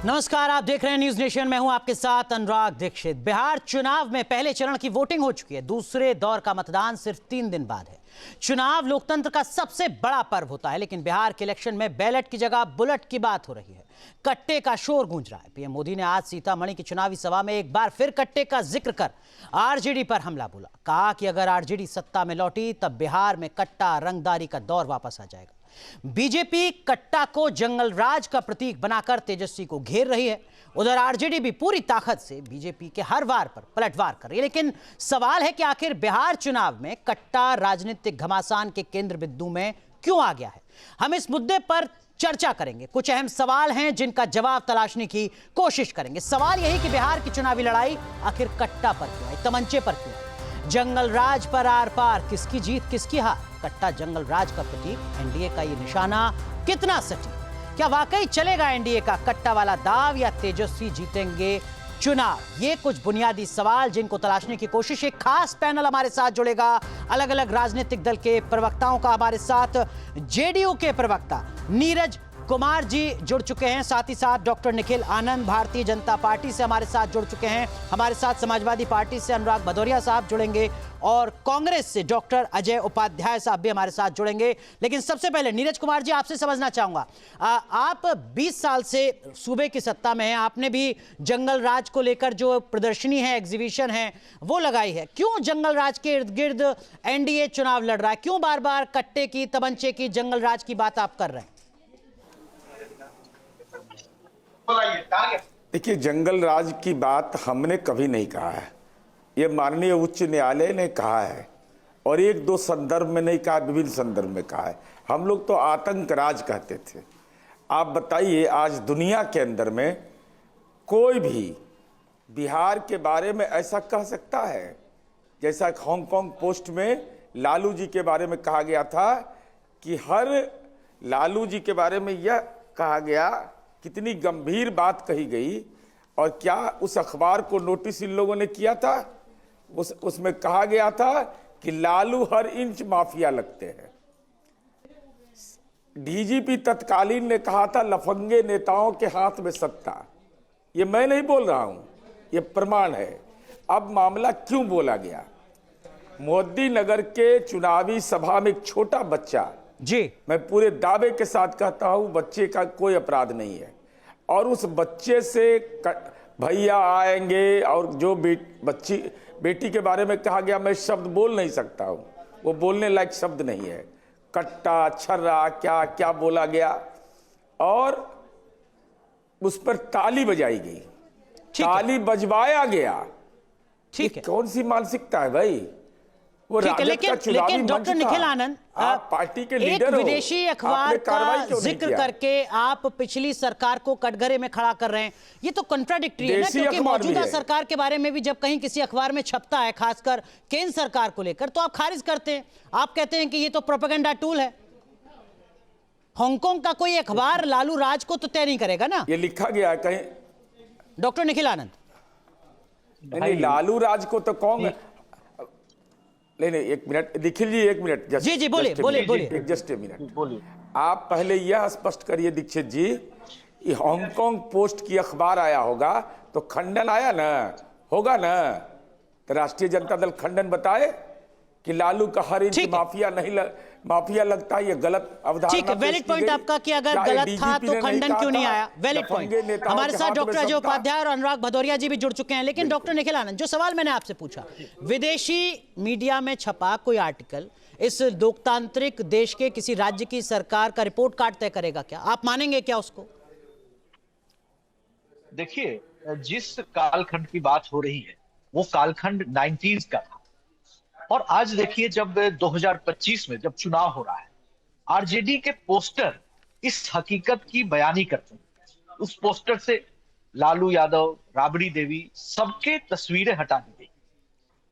नमस्कार, आप देख रहे हैं न्यूज नेशन। मैं हूं आपके साथ अनुराग दीक्षित। बिहार चुनाव में पहले चरण की वोटिंग हो चुकी है। दूसरे दौर का मतदान सिर्फ 3 दिन बाद है। चुनाव लोकतंत्र का सबसे बड़ा पर्व होता है, लेकिन बिहार के इलेक्शन में बैलेट की जगह बुलेट की बात हो रही है। कट्टे का शोर गूंज रहा है। पीएम मोदी ने आज सीतामढ़ी की चुनावी सभा में एक बार फिर कट्टे का जिक्र कर आरजेडी पर हमला बोला। कहा कि अगर आरजेडी सत्ता में लौटी तब बिहार में कट्टा रंगदारी का दौर वापस आ जाएगा। बीजेपी कट्टा को जंगल राज का प्रतीक बनाकर तेजस्वी को घेर रही है। उधर आरजेडी भी पूरी ताकत से बीजेपी के हर वार पर पलटवार कर रही है। लेकिन सवाल है कि आखिर बिहार चुनाव में कट्टा राजनीतिक घमासान के केंद्र बिंदु में क्यों आ गया है। हम इस मुद्दे पर चर्चा करेंगे। कुछ अहम सवाल हैं जिनका जवाब तलाशने की कोशिश करेंगे। सवाल यही कि बिहार की चुनावी लड़ाई आखिर कट्टा पर क्यों आई, तमंचे पर क्यों आई, जंगल राज पर आर पार किसकी जीत किसकी हार। कट्टा जंगल राज का प्रतीक, एनडीए का ये निशाना कितना सटीक, क्या वाकई चलेगा एनडीए का कट्टा वाला दाव या तेजस्वी जीतेंगे चुनाव। ये कुछ बुनियादी सवाल जिनको तलाशने की कोशिश एक खास पैनल हमारे साथ जुड़ेगा। अलग अलग राजनीतिक दल के प्रवक्ताओं का हमारे साथ जेडीयू के प्रवक्ता नीरज कुमार जी जुड़ चुके हैं, साथ ही साथ डॉक्टर निखिल आनंद भारतीय जनता पार्टी से हमारे साथ जुड़ चुके हैं। हमारे साथ समाजवादी पार्टी से अनुराग भदौरिया साहब जुड़ेंगे और कांग्रेस से डॉक्टर अजय उपाध्याय साहब भी हमारे साथ जुड़ेंगे। लेकिन सबसे पहले नीरज कुमार जी, आपसे समझना चाहूंगा, आप 20 साल से सूबे की सत्ता में हैं। आपने भी जंगल राज को लेकर जो प्रदर्शनी है, एग्जीबिशन है, वो लगाई है। क्यों जंगल राज के इर्द गिर्द एनडीए चुनाव लड़ रहा है? क्यों बार बार कट्टे की, तमंचे की, जंगल राज की बात आप कर रहे हैं? देखिए, जंगल राज की बात हमने कभी नहीं कहा है। ये माननीय उच्च न्यायालय ने कहा है और एक दो संदर्भ में नहीं कहा, विभिन्न संदर्भ में कहा है। हम लोग तो आतंक राज कहते थे। आप बताइए, आज दुनिया के अंदर में कोई भी बिहार के बारे में ऐसा कह सकता है जैसा हांगकांग पोस्ट में लालू जी के बारे में कहा गया था कि हर लालू जी के बारे में यह कहा गया, कितनी गंभीर बात कही गई। और क्या उस अखबार को नोटिस इन लोगों ने किया था? उसमें कहा गया था कि लालू हर इंच माफिया लगते हैं। डीजीपी तत्कालीन ने कहा था लफंगे नेताओं के हाथ में सत्ता। ये मैं नहीं बोल रहा हूं, ये प्रमाण है। अब मामला क्यों बोला गया? मोदी नगर के चुनावी सभा में एक छोटा बच्चा जी, मैं पूरे दावे के साथ कहता हूं, बच्चे का कोई अपराध नहीं है, और उस बच्चे से भैया आएंगे और जो बेटी के बारे में कहा गया, मैं शब्द बोल नहीं सकता हूं, वो बोलने लायक शब्द नहीं है। कट्टा, छर्रा, क्या क्या बोला गया और उस पर ताली बजाई गई, ताली बजवाया गया। ठीक है, कौन सी मानसिकता है भाई? वो लेकिन डॉक्टर निखिल आनंद, आप पार्टी के लीडर एक विदेशी अखबार का जिक्र करके आप पिछली सरकार को कटघरे में खड़ा कर रहे हैं। ये तो कॉन्ट्राडिक्टरी है ना, क्योंकि मौजूदा सरकार के बारे में भी जब कहीं किसी अखबार में छपता है, खासकर केंद्र सरकार को लेकर, तो आप खारिज करते हैं। आप कहते हैं कि ये तो प्रोपेगेंडा टूल है। हांगकांग का कोई अखबार लालू राज को तो तय नहीं करेगा ना? ये लिखा गया है कहीं। डॉक्टर निखिल आनंद, नहीं, लालू राज को तो कौन? नहीं, एक मिनट निखिल जी, एक मिनट। जी जी, बोलिए बोलिए, जस्ट ए मिनट बोलिए। आप पहले यह स्पष्ट करिए दीक्षित जी, हांगकांग पोस्ट की अखबार आया होगा तो खंडन आया ना, होगा ना? तो राष्ट्रीय जनता दल खंडन बताए कि लालू का हर इंच माफिया लगता है, ये गलत अवधारणा। ठीक है, वैलिड पॉइंट आपका कि अगर गलत था तो खंडन क्यों नहीं आया? Valid point. हमारे साथ डॉक्टर अजय उपाध्याय और अनुराग भदौरिया जी भी जुड़ चुके हैं। लेकिन डॉक्टर निखिल आनंद, जो सवाल मैंने आपसे पूछा, विदेशी मीडिया में छपा कोई आर्टिकल इस लोकतांत्रिक देश के किसी राज्य की सरकार का रिपोर्ट कार्ड तय करेगा क्या? आप मानेंगे क्या उसको? देखिए, जिस कालखंड की बात हो रही है वो कालखंड 90s का था। और आज देखिए, जब 2025 में जब चुनाव हो रहा है, आरजेडी के पोस्टर इस हकीकत की बयानी करते हैं। उस पोस्टर से लालू यादव, राबड़ी देवी, सबके तस्वीरें हटा दी गई।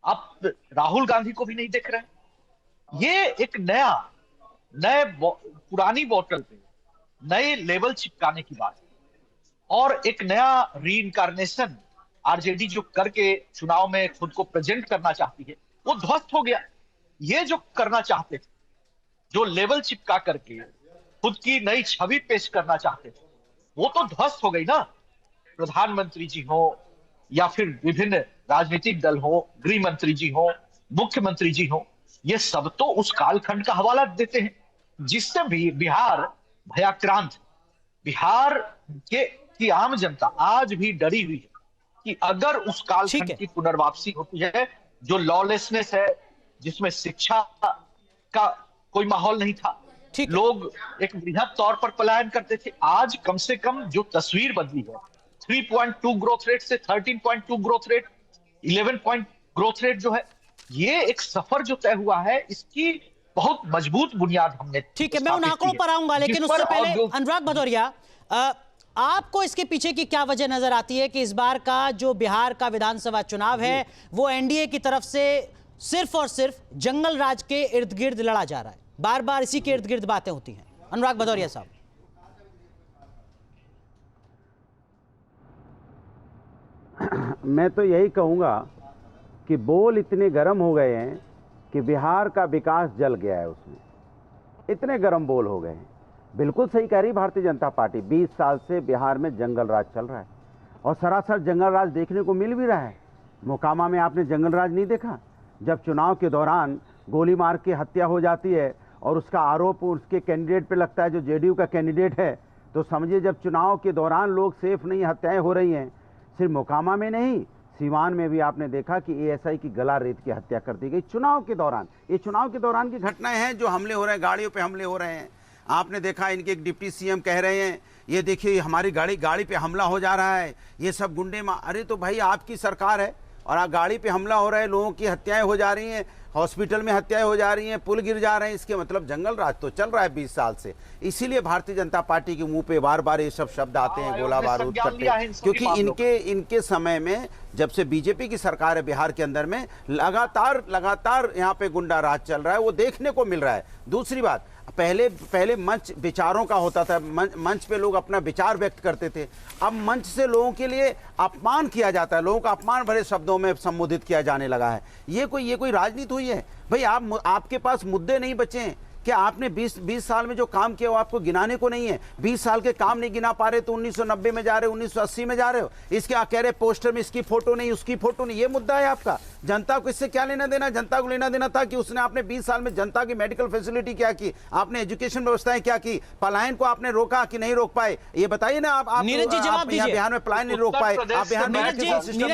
आप राहुल गांधी को भी नहीं देख रहे हैं। ये एक नए पुरानी बोतल पे नए लेवल चिपकाने की बात है और एक नया रीइंकारनेशन आरजेडी जो करके चुनाव में खुद को प्रेजेंट करना चाहती है, वो ध्वस्त हो गया। ये जो करना चाहते थे, जो लेवल चिपका करके खुद की नई छवि पेश करना चाहते थे, वो तो ध्वस्त हो गई ना। प्रधानमंत्री जी हो या फिर विभिन्न राजनीतिक दल हो, गृह मंत्री जी हो, मुख्यमंत्री जी हो, ये सब तो उस कालखंड का हवाला देते हैं जिससे भी बिहार भयाक्रांत। बिहार के की आम जनता आज भी डरी हुई है कि अगर उस ठीक कालखंड है। की पुनर्वापसी होती है जो लॉलेसनेस है, जिसमें शिक्षा का कोई माहौल नहीं था, ठीक है। लोग एक वृहद तौर पर पलायन करते थे, आज कम से कम जो तस्वीर बदली है, 3.2 ग्रोथ रेट से 13.2 growth rate, 11 point growth rate जो है, ये एक सफर जो तय हुआ है, इसकी बहुत मजबूत बुनियाद हमने ठीक है, मैं उन स्थापित आंकड़ों की है, पर आऊंगा, लेकिन जिस उससे पर पहले और अनुराग भदौरिया, आपको इसके पीछे की क्या वजह नजर आती है कि इस बार का जो बिहार का विधानसभा चुनाव है वो एनडीए की तरफ से सिर्फ और सिर्फ जंगल राज के इर्द गिर्द लड़ा जा रहा है, बार बार इसी के इर्द गिर्द बातें होती हैं? अनुराग भदौरिया साहब। मैं तो यही कहूँगा कि बोल इतने गर्म हो गए हैं कि बिहार का विकास जल गया है, उसमें इतने गर्म बोल हो गए हैं। बिल्कुल सही कह रही भारतीय जनता पार्टी, 20 साल से बिहार में जंगल राज चल रहा है और सरासर जंगल राज देखने को मिल भी रहा है। मोकामा में आपने जंगल राज नहीं देखा? जब चुनाव के दौरान गोली मार के हत्या हो जाती है और उसका आरोप उसके कैंडिडेट पे लगता है जो जेडीयू का कैंडिडेट है, तो समझिए जब चुनाव के दौरान लोग सेफ नहीं, हत्याएं हो रही हैं। सिर्फ मोकामा में नहीं, सीवान में भी आपने देखा कि एएसआई की गला रेत की हत्या कर दी गई चुनाव के दौरान। ये चुनाव के दौरान की घटनाएं हैं जो हमले हो रहे हैं, गाड़ियों पे हमले हो रहे हैं। आपने देखा इनके एक डिप्टी सीएम कह रहे हैं ये देखिए हमारी गाड़ी पे हमला हो जा रहा है, ये सब गुंडे अरे तो भाई आपकी सरकार है और आप गाड़ी पे हमला हो रहा है, लोगों की हत्याएं हो जा रही हैं, हॉस्पिटल में हत्याएं हो जा रही हैं, पुल गिर जा रहे हैं। इसके मतलब जंगल राज तो चल रहा है 20 साल से। इसीलिए भारतीय जनता पार्टी के मुंह पे बार बार ये सब शब्द आते हैं, गोला बारूद करते हैं, क्योंकि इनके समय में जब से बीजेपी की सरकार है बिहार के अंदर में लगातार यहाँ पे गुंडा राज चल रहा है, वो देखने को मिल रहा है। दूसरी बात, पहले मंच विचारों का होता था, मंच पे लोग अपना विचार व्यक्त करते थे। अब मंच से लोगों के लिए अपमान किया जाता है, लोगों का अपमान भरे शब्दों में संबोधित किया जाने लगा है। ये कोई राजनीति हुई है? भाई आपके पास मुद्दे नहीं बचे हैं क्या? आपने 20 साल में जो काम किया वो आपको गिनाने को नहीं है? 20 साल के काम नहीं गिना पा रहे तो 1990 में जा रहे हो, 1980 में जा रहे हो। इसके कह रहे पोस्टर में इसकी फोटो नहीं, उसकी फोटो नहीं, ये मुद्दा है आपका। जनता को इससे क्या लेना देना? जनता को लेना देना था कि उसने आपने 20 साल में जनता की मेडिकल फैसिलिटी क्या की, आपने एजुकेशन व्यवस्थाएं क्या की, पलायन को आपने रोका कि नहीं रोक पाए? ये बताइए ना। आप नीरज जी जवाब दीजिए। बिहार में पलायन नहीं रोक पाए, आप बिहार में मेडिकल सिस्टम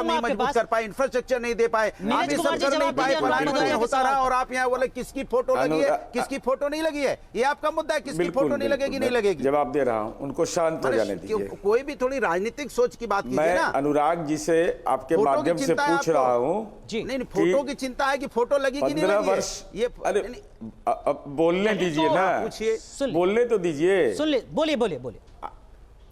नहीं मजबूत कर पाए, इंफ्रास्ट्रक्चर नहीं दे पाए, आप ये सब कर नहीं पाए, पलायन होता रहा। और आप यहाँ बोले किसकी फोटो लगी है, किसकी फोटो नहीं लगी है, ये आपका मुद्दा है। किसकी फोटो नहीं लगेगी, नहीं लगेगी। जवाब दे रहा हूं, उनको शांत हो जाने दीजिए। कोई भी थोड़ी राजनीतिक सोच की बात कीजिए मैं ना। अनुराग जी से आपके माध्यम से पूछ रहा हूं जी। नहीं, फोटो की चिंता है कि फोटो लगी कि नहीं 15 लगी वर्ष ये अरे अब बोलने दीजिए ना, पूछिए, बोलने तो दीजिए। सुन ले, बोलिए।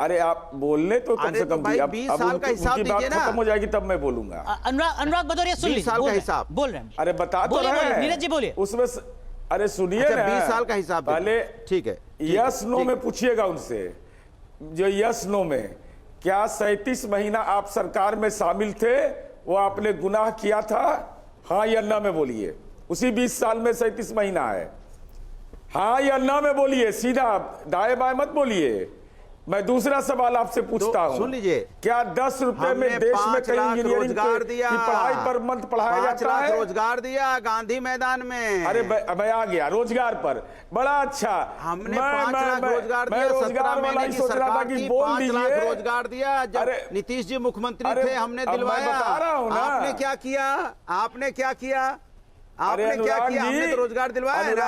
अरे आप बोलने तो कम से कम 20 साल का हिसाब उनकी बात दीजिए ना। खत्म हो जाएगी तब मैं बोलूंगा। अनुराग भदौरिया सुन 20 साल का हिसाब बोल रहे हैं। अरे बता तो रहे हैं नीरज जी बोलिए। उसमें अरे सुनिए ना, 20 साल का हिसाब पहले ठीक है, यस नो में पूछिएगा उनसे, जो यस नो में क्या 37 महीना आप सरकार में शामिल थे, वो आपने गुनाह किया था, हाँ या ना में बोलिए। उसी 20 साल में 37 महीना है, हाँ या ना में बोलिए, सीधा दाएं बाएं मत बोलिए। मैं दूसरा सवाल आपसे पूछता हूं, सुन लीजिए, क्या 10 रुपए में देश में कहीं इंजीनियरिंग की पढ़ाई पर मंथ पढ़ाया जाता है? रोजगार दिया गांधी मैदान में। अरे मैं आ गया रोजगार पर, बड़ा अच्छा। हमने 5 लाख रोजगार दिया, 17 महीने की सरकार की 5 लाख रोजगार दिया। जब नीतीश जी मुख्यमंत्री थे हमने दिलवाया। आपने क्या किया? आपने क्या किया? हमने तो रोजगार दिलवाया है ना।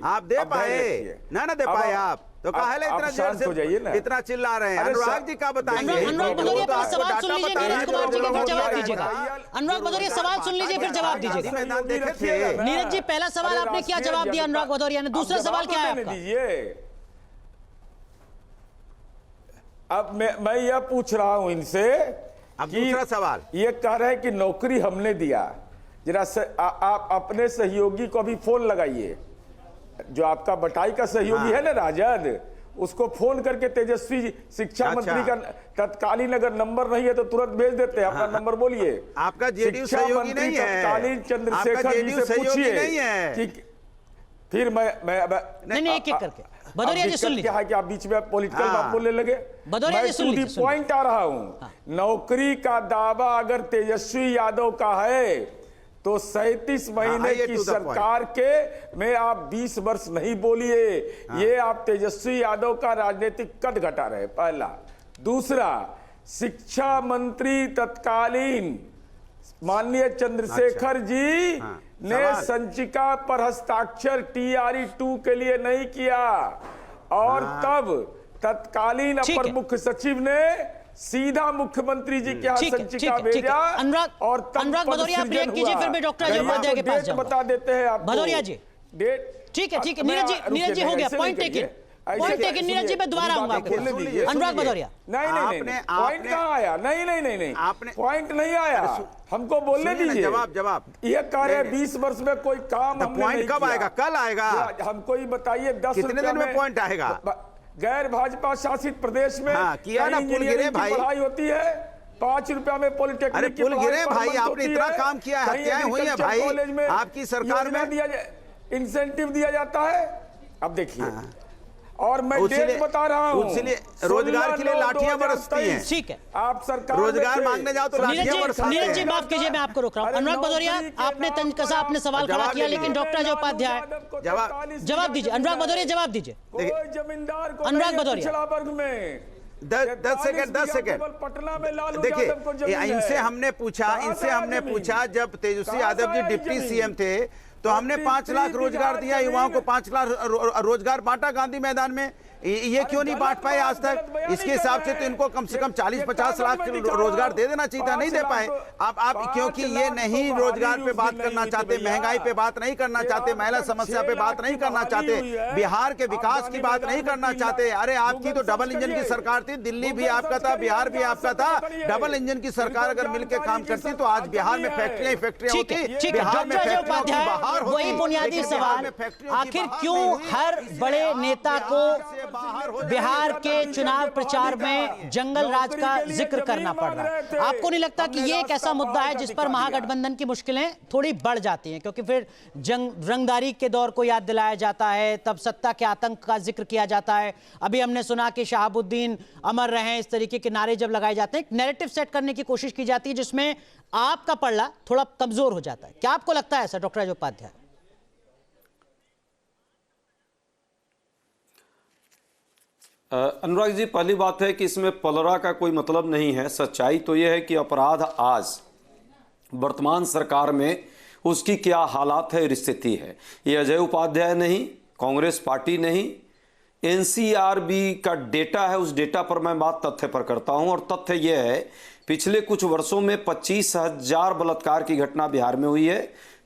आप दे पाए ना दे पाए आप तो काहे इतना शांत हो जाइए ना, इतना चिल्ला रहे हैं? अनुराग जी क्या बताएंगे? अनुराग भदौरिया पहले सवाल सुन लीजिए, नीरज कुमार जी का फिर जवाब दीजिएगा। अनुराग भदौरिया सवाल सुन लीजिए फिर जवाब दीजिएगा। मैदान देखे थे नीरज जी, पहला सवाल आपने क्या जवाब दिया अनुराग भदौरिया ने, दूसरा सवाल क्या है आपका? अब मैं यह पूछ रहा हूं इनसे, अब दूसरा सवाल ये कह रहे हैं कि नौकरी हमने दिया। जरा आप अपने सहयोगी को भी फोन लगाइए, जो आपका बटाई का सहयोगी है ना राजद, उसको फोन करके तेजस्वी शिक्षा मंत्री का तत्कालीन अगर नंबर नहीं है तो तुरंत भेज देते हैं। अपना नंबर बोलिए। आपका जेडीयू सहयोगी नहीं है, तत्कालीन चंद्रशेखर जी से पूछिए कि फिर मैं नहीं एक एक करके भदौरिया जी दिक्कत सुन लीजिए। क्या है कि आप बीच में पॉलिटिकल बात बोलने लगे। भदौरिया जी सुन मैं लीजिए, सुन पॉइंट आ रहा हूं। नौकरी का दावा अगर तेजस्वी यादव का है तो 37 महीने ये की to the point। सरकार के में आप 20 वर्ष नहीं बोलिए। ये आप तेजस्वी यादव का राजनीतिक कद घटा रहे, पहला। दूसरा, शिक्षा मंत्री तत्कालीन माननीय चंद्रशेखर जी ने सवाल। संचिका पर हस्ताक्षर TRE 2 के लिए नहीं किया, और तब तत्कालीन ठीक अपर है। मुख्य सचिव ने सीधा मुख्यमंत्री जी के यहाँ ठीक है, संचिका ठीक है, ठीक है। भेजा। अनुराग- और तब अनुराग पद भदौरिया, आप सृजन रिएक्ट कीजिए, हुआ। फिर मैं डॉक्टर कहीं अजय उपाध्याय के आपको पास डेट जाऊंगा। बता देते हैं आपको। भदौरिया जी। डेट ठीक है, ठीक है, मैं- नीरज जी रुकिए, हो गया, ऐसे पॉइंट नहीं टेकन, करिए। पॉइंट ऐसे- टेकन। नीरज जी, मैं दोबारा सुनिए, आऊंगा बात आपके बोलने पास। दीजिए, अनुराग सुनिए। भदौरिया। नहीं, पॉइंट कहाँ आया? नहीं, आपने- पॉइंट नहीं आया, हमको बोलने सुनिए ना, दीजिए। जवाब। ये कह रहे नहीं, 20 वर्ष में कोई काम हमने पॉइंट नहीं कब किया। आएगा? कल आएगा। हमको ही बताइए, 10 कितने रुपया दिन में पॉइंट आएगा? गैर भाजपा शासित प्रदेश में किया ना, कहीं पुल गिरे इंजीनियरिंग की भाई। पढ़ाई होती है, 5 रुपया में पॉलिटेक्निक अरे की पुल पढ़ाई गिरे भाई, परमंत आपने होती इतना है। काम किया है, कहीं हत्याएं हुई हैं एग्रीकल्चर भाई, कॉलेज में आपकी सरकार योजना में। दिया इंसेंटिव दिया जाता है। अब देखिए, और मैं उसीलिए- डेट बता रहा हूं, उसीलिए रोजगार के लिए लाठियां बरसती हैं। ठीक है, आप सरकार में रोजगार थे। मांगने जाओ तो नीरज लाठियां बरसती जी, नीरज जी हैं। माफ कीजिए, मैं आपको रोक रहा हूँ। अरे अनुराग भदौरिया, नौकरी के आपने नाम तनकसा पर आपने सवाल खड़ा जवाब किया, दीजिए। लेकिन डॉक्टर अजय उपाध्याय जवाब दीजिए। अनुराग भदौरिया जवाब दीजिए। कोई जमींदार को अनुराग नहीं है भदौरिया। पिछड़ा वर्ग में। 10 सेकंड। पटना में लालू यादव को देखिए, जमीन इनसे है। हमने पूछा, कहाँ से आया जमीन? जब तेजस्वी कहाँ से यादव जी आया डिप्टी जमीन? सीएम थे तो हमने 5 लाख रोजगार दिया, युवाओं को 5 लाख रोजगार बांटा गांधी मैदान में। ये क्यों नहीं बांट पाए आज तक? इसके हिसाब से तो इनको कम से कम 40-50 लाख रोजगार दे देना चाहिए था, नहीं दे पाए। आप क्योंकि ये नहीं रोजगार पे बात करना चाहते, महंगाई पे बात नहीं करना चाहते, महिला समस्या पे बात नहीं करना चाहते, बिहार के विकास की बात नहीं करना चाहते। अरे आपकी तो डबल इंजन की सरकार थी, दिल्ली भी आपका था, बिहार भी आपका था। डबल इंजन की सरकार अगर मिलकर काम करती तो आज बिहार में फैक्ट्रियां ठीक है, होती। ठीक है, बिहार में डॉक्टर अजय फैक्ट्रियों की उपाध्याय, बहार होती। वही बुनियादी लेकिन बिहार सवाल, में फैक्ट्रियों की आखिर बहार क्यों नहीं हुई। हर बड़े नेता को बिहार के चुनाव प्रचार में जंगल राज का जिक्र करना पड़ रहा है? आपको नहीं लगता कि ये एक ऐसा मुद्दा है जिस पर महागठबंधन की मुश्किलें थोड़ी बढ़ जाती हैं, क्योंकि फिर रंगदारी के दौर को याद दिलाया जाता है, तब सत्ता के आतंक का जिक्र किया जाता है। अभी हमने सुना कि शहाबुद्दीन अमर रहे, इस तरीके के नारे जब लगाए जाते हैं, एक नैरेटिव सेट करने की कोशिश की जाती है जिसमें आपका पलड़ा थोड़ा कमजोर हो जाता है। क्या आपको लगता है ऐसा, डॉक्टर अजय उपाध्याय? अनुराग जी, पहली बात है कि इसमें पलड़ा का कोई मतलब नहीं है। सच्चाई तो यह है कि अपराध आज वर्तमान सरकार में उसकी क्या हालात है, स्थिति है। ये अजय उपाध्याय नहीं, कांग्रेस पार्टी नहीं, एनसीआरबी का डेटा है, उस डेटा पर मैं बात तथ्य पर करता हूं। और तथ्य यह है, पिछले कुछ वर्षों में 25,000 बलात्कार की घटना बिहार में हुई है,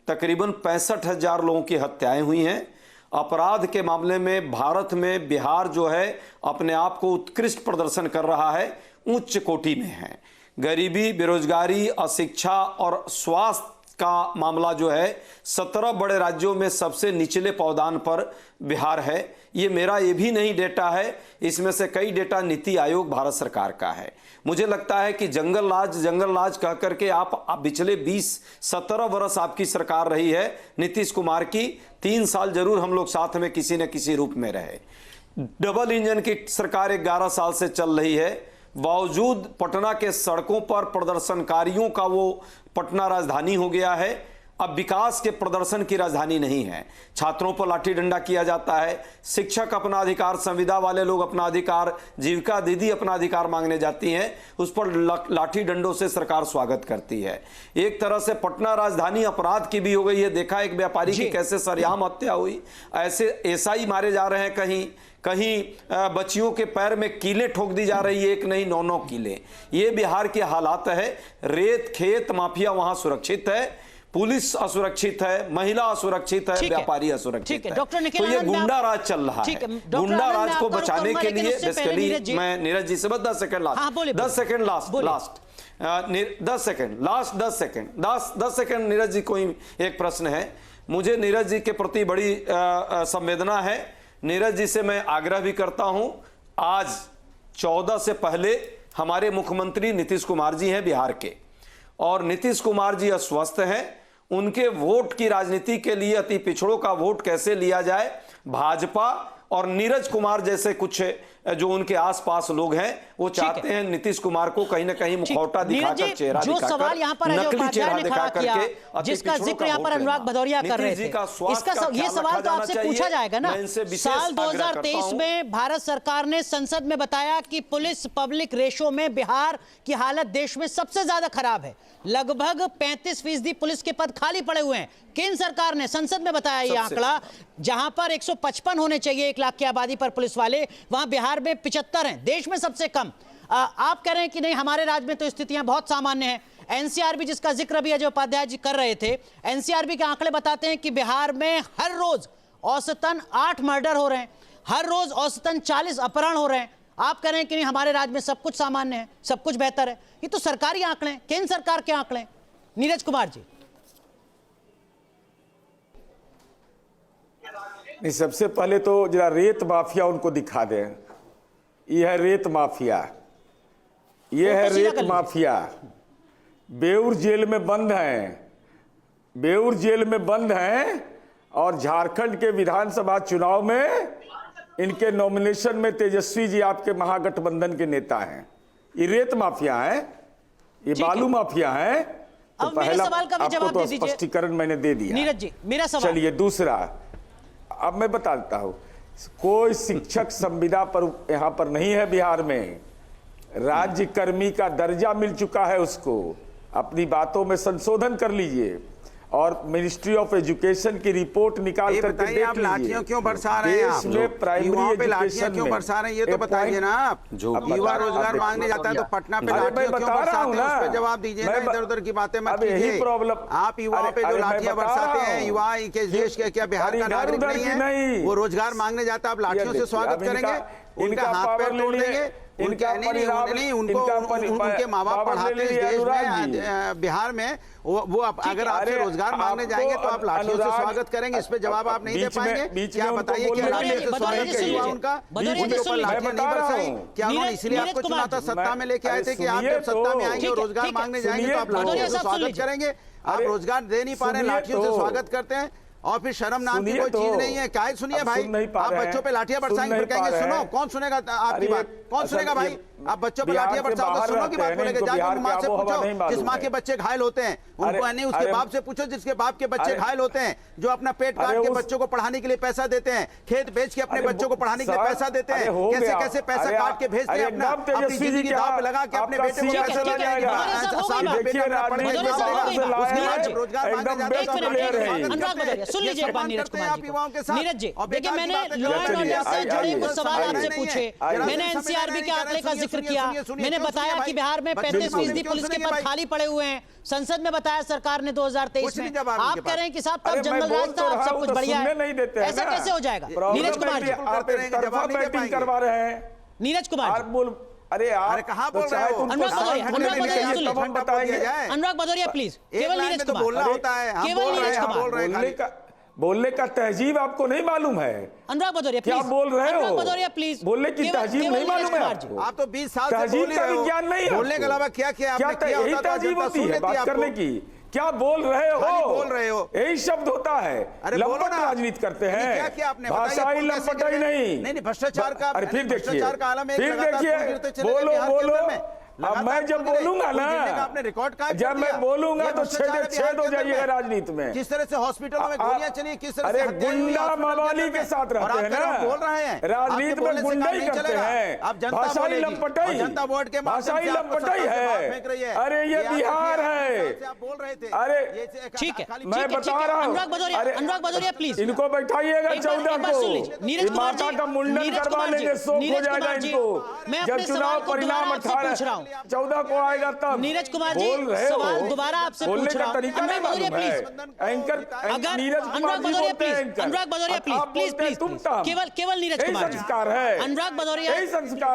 तकरीबन 65,000 लोगों की हत्याएं हुई हैं। अपराध के मामले में भारत में बिहार जो है अपने आप को उत्कृष्ट प्रदर्शन कर रहा है, उच्च कोटि में है। गरीबी, बेरोजगारी, अशिक्षा और स्वास्थ्य का मामला जो है 17 बड़े राज्यों में सबसे निचले पावदान पर बिहार है। ये मेरा ये भी नहीं डेटा है, इसमें से कई डेटा नीति आयोग भारत सरकार का है। मुझे लगता है कि जंगल राज कह करके आप पिछले 17 वर्ष आपकी सरकार रही है नीतीश कुमार की, 3 साल जरूर हम लोग साथ में किसी न किसी रूप में रहे। डबल इंजन की सरकार 11 साल से चल रही है, बावजूद पटना के सड़कों पर प्रदर्शनकारियों का वो पटना राजधानी हो गया है। अब विकास के प्रदर्शन की राजधानी नहीं है। छात्रों पर लाठी डंडा किया जाता है, शिक्षक अपना अधिकार, संविदा वाले लोग अपना अधिकार, जीविका दीदी अपना अधिकार मांगने जाती हैं, उस पर लाठी डंडों से सरकार स्वागत करती है। एक तरह से पटना राजधानी अपराध की भी हो गई है। देखा एक व्यापारी की कैसे सरेआम हत्या हुई, ऐसे एसआई मारे जा रहे हैं, कहीं बच्चियों के पैर में कीलें ठोक दी जा रही है, एक नहीं 9-9 कीलें। ये बिहार के हालात है। रेत खेत माफिया वहां सुरक्षित है, पुलिस असुरक्षित है, महिला असुरक्षित है, व्यापारी असुरक्षित है। तो ये गुंडा राज चल रहा है। गुंडा राज को बचाने के लिए बेसिकली मैं नीरज जी से बस 10 सेकंड लास्ट नीरज जी को एक प्रश्न है। मुझे नीरज जी के प्रति बड़ी संवेदना है। नीरज जी से मैं आग्रह भी करता हूं, आज 14 से पहले हमारे मुख्यमंत्री नीतीश कुमार जी हैं बिहार के, और नीतीश कुमार जी अस्वस्थ हैं। उनके वोट की राजनीति के लिए अति पिछड़ों का वोट कैसे लिया जाए, भाजपा और नीरज कुमार जैसे कुछ जो उनके आसपास लोग हैं वो चाहते हैं नीतीश कुमार को कहीं ना कहीं मुखौटा दिखाकर, चेहरा जो सवाल यहाँ पर दिखाकर, नकली चेहरा ने खड़ा किया, दिखा जिसका जिक्र यहाँ पर अनुराग भदौरिया कर रहे थे, इसका ये सवाल तो आपसे पूछा जाएगा ना। साल 2023 में भारत सरकार ने संसद में बताया कि पुलिस पब्लिक रेशो में बिहार की हालत देश में सबसे ज्यादा खराब है, लगभग 35% पुलिस के पद खाली पड़े हुए हैं। केंद्र सरकार ने संसद में बताया ये आंकड़ा, जहां पर 155 होने चाहिए 1 लाख की आबादी पर पुलिस वाले, वहां बिहार में 75 हैं, देश में सबसे कम। आप कह रहे हैं कि नहीं हमारे राज्य में तो स्थितियां बहुत सामान्य हैं। एनसीआरबी जिसका जिक्र अभी अजय उपाध्याय जी कर रहे थे, एनसीआरबी के आंकड़े बताते हैं कि बिहार में हर रोज औसतन 8 मर्डर हो रहे हैं, हर रोज औसतन 40 अपहरण हो रहे हैं। आप कह रहे हैं कि नहीं हमारे राज्य में सब कुछ सामान्य है, सब कुछ बेहतर है। ये तो सरकारी आंकड़े हैं, केंद्र सरकार के आंकड़े हैं। नीरज कुमार जी, नहीं, सबसे पहले तो जरा रेत माफिया उनको दिखा दें। यह है रेत माफिया, यह है रेत माफिया। बेऊर जेल में बंद हैं, बेऊर जेल में बंद हैं, और झारखंड के विधानसभा चुनाव में इनके नॉमिनेशन में तेजस्वी जी आपके महागठबंधन के नेता हैं। ये रेत माफिया हैं, ये बालू माफिया हैं। तो पहला आपको तो स्पष्टीकरण मैंने दे दिया। नीरज जी, मेरा सवाल। चलिए दूसरा, अब मैं बताता हूं, कोई शिक्षक संविदा पर यहां पर नहीं है बिहार में। राज्य कर्मी का दर्जा मिल चुका है उसको। अपनी बातों में संशोधन कर लीजिए और मिनिस्ट्री ऑफ एजुकेशन की रिपोर्ट निकाल करके देख आप लाठियां क्यों बरसा रहे हैं? आप में प्राइमरी पे लाठियां क्यों बरसा रहे हैं ये तो बताइए ना। आप युवा रोजगार मांगने जाता है तो पटना पे लाठियां क्यों बरसाते हैं, उस पे जवाब दीजिए ना। इधर उधर की बातें मत कीजिए। आप युवाओं पे जो लाठियां बरसाते हैं, युवा के देश के क्या बिहार का नागरिक नहीं है? वो रोजगार मांगने जाता है, आप लाठियों से स्वागत करेंगे, उनका हाथ पैर तोड़ देंगे, उनके नहीं उनको उनके माँ बाप पढ़ाते हैं इस देश में, बिहार में। वो अगर आपसे रोजगार मांगने जाएंगे तो आप लाठियों से स्वागत करेंगे, इस पे जवाब आप नहीं दे पाएंगे। क्या बताइए कि लाठियों से स्वागत कैसे हुआ उनका? उनके ऊपर लाठियां नहीं बरसाई क्या? उन्होंने इसलिए आपको चुना था, सत्ता में लेके आए थे कि आप जब सत्ता में आएंगे और रोजगार मांगने जाएंगे तो आप लाठियों से स्वागत करेंगे। आप रोजगार दे नहीं पा रहे, लाठियों से स्वागत करते हैं, और फिर शर्म नाम की कोई चीज नहीं है। क्या सुनिए भाई, आप बच्चों पे लाठियां बरसाएंगे फिर कहेंगे सुनो। कौन सुनेगा आपकी बात? कौन सुनेगा भाई? आप बच्चों पे लाठियां बरसाओ तो सुनो की बात बोलेंगे। जाकर माँ से पूछो जिस माँ के बच्चे घायल होते हैं, उनको नहीं उसके बाप से पूछो जिसके बाप के बच्चे घायल होते हैं, जो अपना पेट काट के बच्चों को पढ़ाने के लिए पैसा देते हैं, खेत बेच के अपने बच्चों को पढ़ाने के लिए पैसा देते हैं, कैसे कैसे पैसा काट के भेजते हैं, अपनी जिंदगी दांव पे लगा के अपने बेटे को पैसा लगा नीरज जी, देखिए मैंने लॉ एंड ऑर्डर से जुड़े कुछ सवाल आपसे पूछे, मैंने एनसीआरबी के आंकड़े का जिक्र किया, मैंने बताया कि बिहार में 35% पुलिस के पद खाली पड़े हुए हैं, संसद में बताया सरकार ने 2023 में। आप कह रहे हैं कि साहब तब जंगल राज था, सब कुछ बढ़िया है, ऐसा कैसे हो जाएगा? नीरज कुमार जी, आप बैटिंग करवा रहे हैं। नीरज कुमार जी, अरे कहाँ बोल रहे हो? अनुराग भदौरिया प्लीज, केवल नीरज कुमार बोलना होता है, केवल नीरज कुमार बोलने का तहजीब आपको नहीं मालूम है? अनुराग भदौरिया क्या बोल रहे हो? अनुराग भदौरिया प्लीज, बोलने की तहजीब नहीं मालूम है आपको? आप तो 20 साल से तहजीब का विज्ञान नहीं है। बोलने के अलावा क्या किया आपने? क्या यही तहजीब होती है बात करने की? क्या बोल रहे हो? यही शब्द होता है। लंपट राजनीति करते हैं, क्या किया आपने? भाषाई लंपटाई नहीं भ्रष्टाचार का, अरे फिर देखिए, बोलो। अब मैं जब बोलूंगा ना, आपने रिकॉर्ड का जब मैं बोलूंगा तो छेद हो जाइएगा राजनीति में। किस तरह से हॉस्पिटलों में गोलियां चली, किस तरह से गुंडा मवाली के साथ रहते हैं ना, बोल रहे हैं राजनीति में गुंडाई करते हैं, भाषाई लंपटाई, जनता बोर्ड के भाषाई लंपटाई है। अरे ये बिहार है, आप बोल रहे थे। अरे ठीक है, मैं बता रहा हूँ। अनुराग भदौरिया प्लीज, इनको बैठाइएगा 14 को, माता का मुंडन करवा लेंगे, शोक हो जाएगा इनको जब चुनाव परिणाम 14 को आएगा तब। नीरज कुमार जी, सवाल दोबारा आपसे पूछ रहा हूं। अनुराग भदौरिया प्लीज, अगर Anurag Bhadauria please, Anurag Bhadauria please please केवल नीरज कुमार जी, अनुराग भदौरिया,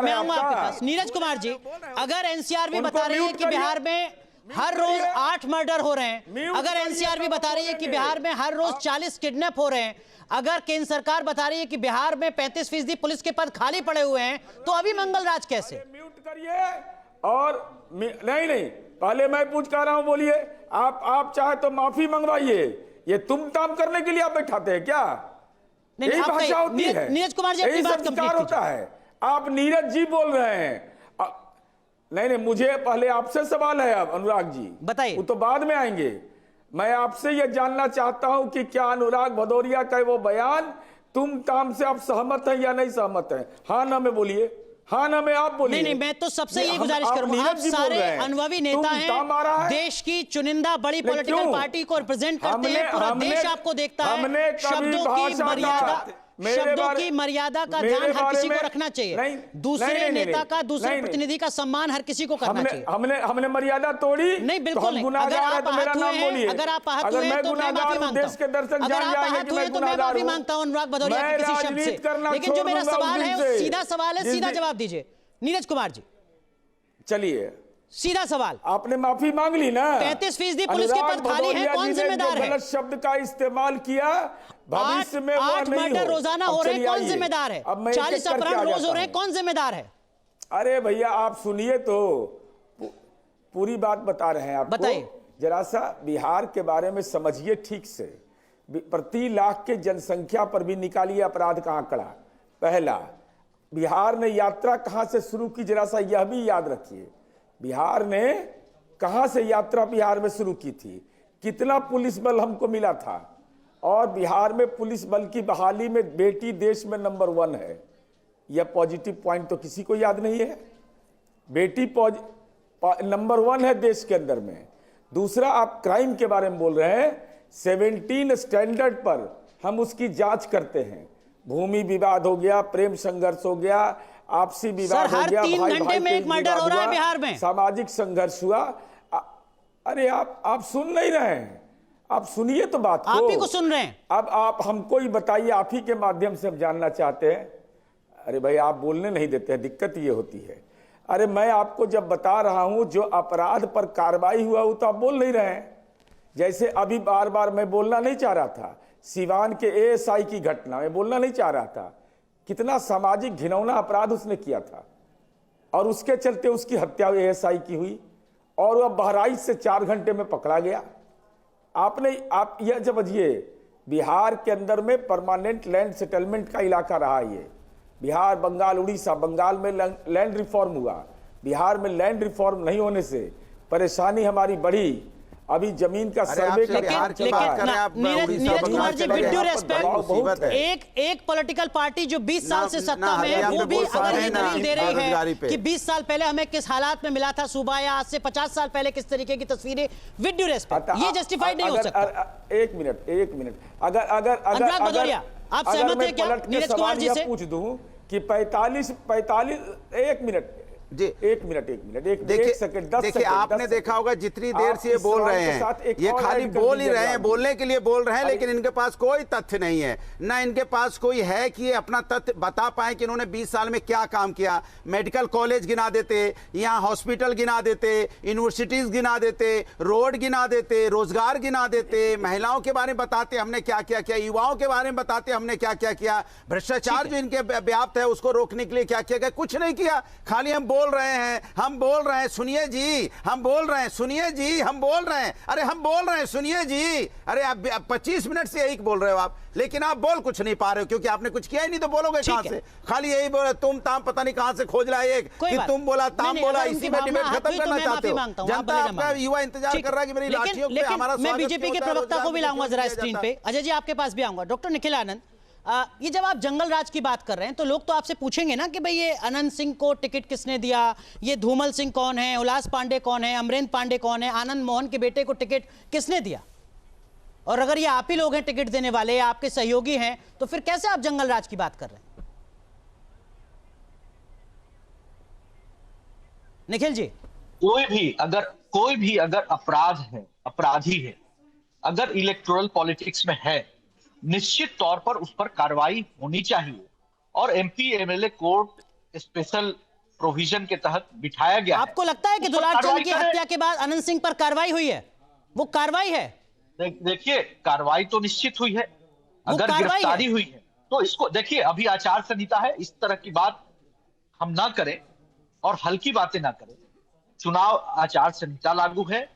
मैं आऊंगा आपके पास। नीरज कुमार जी, अगर एनसीआरबी बता रही है कि बिहार में हर रोज 8 मर्डर हो रहे हैं, अगर एनसीआरबी बता रही है कि बिहार में हर रोज 40 किडनैप हो रहे हैं, अगर केंद्र सरकार बता रही है कि बिहार में 35% पुलिस के पद खाली पड़े हुए हैं, तो अभी मंगल राज कैसे? म्यूट करिए। और नहीं, पहले मैं पूछ कर रहा हूं, बोलिए। आप चाहे तो माफी मंगवाइए। ये तुम ताम करने के लिए आप बैठाते हैं क्या? नहीं, यही आप भाषा कहिए। होती है, नीरज कुमार जी, अपनी यही बात संस्कार कंप्लीट होता है। आप नीरज जी बोल रहे हैं। नहीं, मुझे पहले आपसे सवाल है। अब अनुराग जी बताइए। वो तो बाद में आएंगे। मैं आपसे यह जानना चाहता हूं कि क्या अनुराग भदौरिया का वो बयान तुम ताम से आप सहमत हैं या नहीं सहमत हैं? हाँ ना में बोलिए, हाँ ना में आप बोलिए। नहीं, मैं तो सबसे ये हम- गुजारिश आप करूंगा, नीरज आप जी बोल सारे रहे हैं। अनुभवी तुम नेता ताम आ रहा हैं, है? देश की चुनिंदा बड़ी नहीं, पॉलिटिकल क्यों? पार्टी को रिप्रेजेंट करते हमने- हैं, पूरा हमने- देश आपको देखता है। हमने कभी शब्दों की भाषा का- मर्यादा, मेरे शब्दों बारे- की मर्यादा का मेरे ध्यान हर बारे किसी को में- रखना चाहिए। नहीं, दूसरे नहीं, नहीं, नेता का, दूसरे नहीं, प्रतिनिधि का सम्मान हर किसी को करना चाहिए। हमने मर्यादा तोड़ी? नहीं, बिल्कुल तो हम नहीं। गुनाहगार अगर हैं आप तो मेरा आहत नाम हुए हैं, बोलिए। अगर आप आहत अगर हुए हैं मैं तो मैं गुनाहगार माफी हूं, मांगता देश के हूं। दर्शक अगर जान आप जाएंगे आहत कि हुए मैं तो मैं गुनाहगार माफी हूं। मांगता हूं अनुराग भदौरिया मैं के किसी शब्द राजनीति से। करना लेकिन जो छोड़ मेरा दूंगा उस सवाल दिन है, से। सीधा सवाल है, जिस सीधा दिन- जवाब दीजिए नीरज कुमार जी, चलिए, सीधा सवाल। आपने माफी मांग ली ना। 33% पुलिस के अनुराग पद खाली हैं, भदौरिया कौन जी ने जिम्मेदार जो है? गलत शब्द का इस्तेमाल किया, भविष्य में वो आठ नहीं मर्डर हो। रोजाना अब हो रहे हैं, चलिए कौन आइए। जिम्मेदार है? अब मैं एक-एक 40 करके अपराध आ रोज हो जाता रहे हैं, हूं। कौन जिम्मेदार है? अरे भैया आप सुनिए तो, पूरी बात बता रहे हैं आपको। बताइए। जरा सा बिहार के बारे में समझिए ठीक से। प्रति लाख के जनसंख्या पर भी निकालिए अपराध का आंकड़ा। पहला, बिहार ने यात्रा कहां से शुरू की, जरा सा यह भी याद रखिए। बिहार ने कहां से यात्रा बिहार में शुरू की थी, कितना पुलिस बल हमको मिला था, और बिहार में पुलिस बल की बहाली में बेटी देश में नंबर 1 है। यह पॉजिटिव पॉइंट तो किसी को याद नहीं है। बेटी नंबर 1 है देश के अंदर में। दूसरा, आप क्राइम के बारे में बोल रहे हैं। 17 स्टैंडर्ड पर हम उसकी जांच करते हैं। भूमि विवाद हो गया, प्रेम संघर्ष हो गया, आपसी विवाद हो हर गया, 3 भाई घंटे भाई में के एक मर्डर विवाद हो रहा है हुआ, बिहार में। सामाजिक संघर्ष हुआ। अरे आप सुन नहीं रहे हैं, आप सुनिए तो बात को। आप ही को सुन रहे हैं। अब आप हमको ही बताइए, आप ही के माध्यम से हम जानना चाहते हैं। अरे भाई आप बोलने नहीं देते हैं, दिक्कत ये होती है। अरे मैं आपको जब बता रहा हूं जो अपराध पर कार्रवाई हुआ वो तो आप बोल नहीं रहे हैं। जैसे अभी बार बार मैं बोलना नहीं चाह रहा था, सिवान के एएसआई की घटना में बोलना नहीं चाह रहा था। कितना सामाजिक घिनौना अपराध उसने किया था, और उसके चलते उसकी हत्या एएसआई की हुई, और वह बहराइच से 4 घंटे में पकड़ा गया। आप यह समझिए, बिहार के अंदर में परमानेंट लैंड सेटलमेंट का इलाका रहा ये। बिहार, बंगाल, उड़ीसा, बंगाल में लैंड रिफॉर्म हुआ, बिहार में लैंड रिफॉर्म नहीं होने से परेशानी हमारी बढ़ी। अभी जमीन का सर्वे का काम चल रहा है। Neeraj Kumar ji, with due respect, है। एक पॉलिटिकल पार्टी जो 20 साल से सत्ता में है, वो भी अगर ये दलील दे रही है कि 20 साल पहले हमें किस हालात में मिला था सूबा, या आज से 50 साल पहले किस तरीके की तस्वीरें, विद ड्यू रेस्पेक्ट ये जस्टिफाइड नहीं हो सकता। एक मिनट, अगर अनुराग भदौरिया, आप सहमत हैं क्या नीरज कुमार जी से? पूछ दूं कि 45 एक मिनट जी, एक मिनट देखिए, 1 सेकंड 10 देखिए सेकंड, आपने 10 देखा होगा जितनी देर से ये इस बोल सवाल रहे के साथ हैं, एक ये और खाली ऐड कर बोल ही दीजिए रहे हैं, आप। बोलने के लिए बोल रहे हैं, लेकिन इनके पास कोई तथ्य नहीं है। ना इनके पास कोई है कि ये अपना तथ्य बता पाए कि इन्होंने 20 साल में क्या काम किया। मेडिकल कॉलेज गिना देते, यहाँ हॉस्पिटल गिना देते, यूनिवर्सिटीज गिना देते, रोड गिना देते, रोजगार गिना देते, महिलाओं के बारे में बताते हमने क्या क्या किया, युवाओं के बारे में बताते हमने क्या क्या किया, भ्रष्टाचार जो इनके व्याप्त है उसको रोकने के लिए क्या किया गया, कुछ नहीं किया। खाली हम बोल रहे हैं, सुनिए जी, हम बोल रहे हैं, सुनिए जी, हम बोल रहे हैं, अरे हम बोल रहे हैं, सुनिए जी। अरे आप 25 मिनट से यही बोल रहे हो आप, लेकिन आप बोल कुछ नहीं पा रहे हो क्योंकि आपने कुछ किया ही नहीं, तो बोलोगे कहां से? खाली यही बोले तुम ताम, पता नहीं कहां से खोज लाए एक कि तुम बोला ताम बोला, इसी में डिबेट खत्म करना चाहते हो। जनता आपका युवा इंतजार कर रहा है कि मेरी लाठियों पे हमारा स्वागत। मैं बीजेपी के प्रवक्ता को भी लाऊंगा जरा स्क्रीन पे। अजय जी आपके पास भी आऊंगा। डॉक्टर निखिल आनंद, ये जब आप जंगल राज की बात कर रहे हैं तो लोग तो आपसे पूछेंगे ना कि भाई ये अनंत सिंह को टिकट किसने दिया, ये धूमल सिंह कौन है, उल्लास पांडे कौन है, अमरेंद्र पांडे कौन है, आनंद मोहन के बेटे को टिकट किसने दिया? और अगर ये आप ही लोग हैं टिकट देने वाले या आपके सहयोगी हैं, तो फिर कैसे आप जंगल राज की बात कर रहे हैं? निखिल जी, कोई भी अगर अपराध है, अपराधी है, अगर इलेक्टोरल पॉलिटिक्स में है, निश्चित तौर पर उस पर कार्रवाई होनी चाहिए। और MP MLA court special provision के तहत बिठाया गया। आपको लगता है कि दुलार चंद की हत्या के बाद अनंत सिंह पर कार्रवाई हुई है? वो कार्रवाई है। देखिए, कार्रवाई तो निश्चित हुई है। अगर गिरफ्तारी हुई है तो इसको देखिए, अभी आचार संहिता है, इस तरह की बात हम ना करें और हल्की बातें ना करें। चुनाव आचार संहिता लागू है,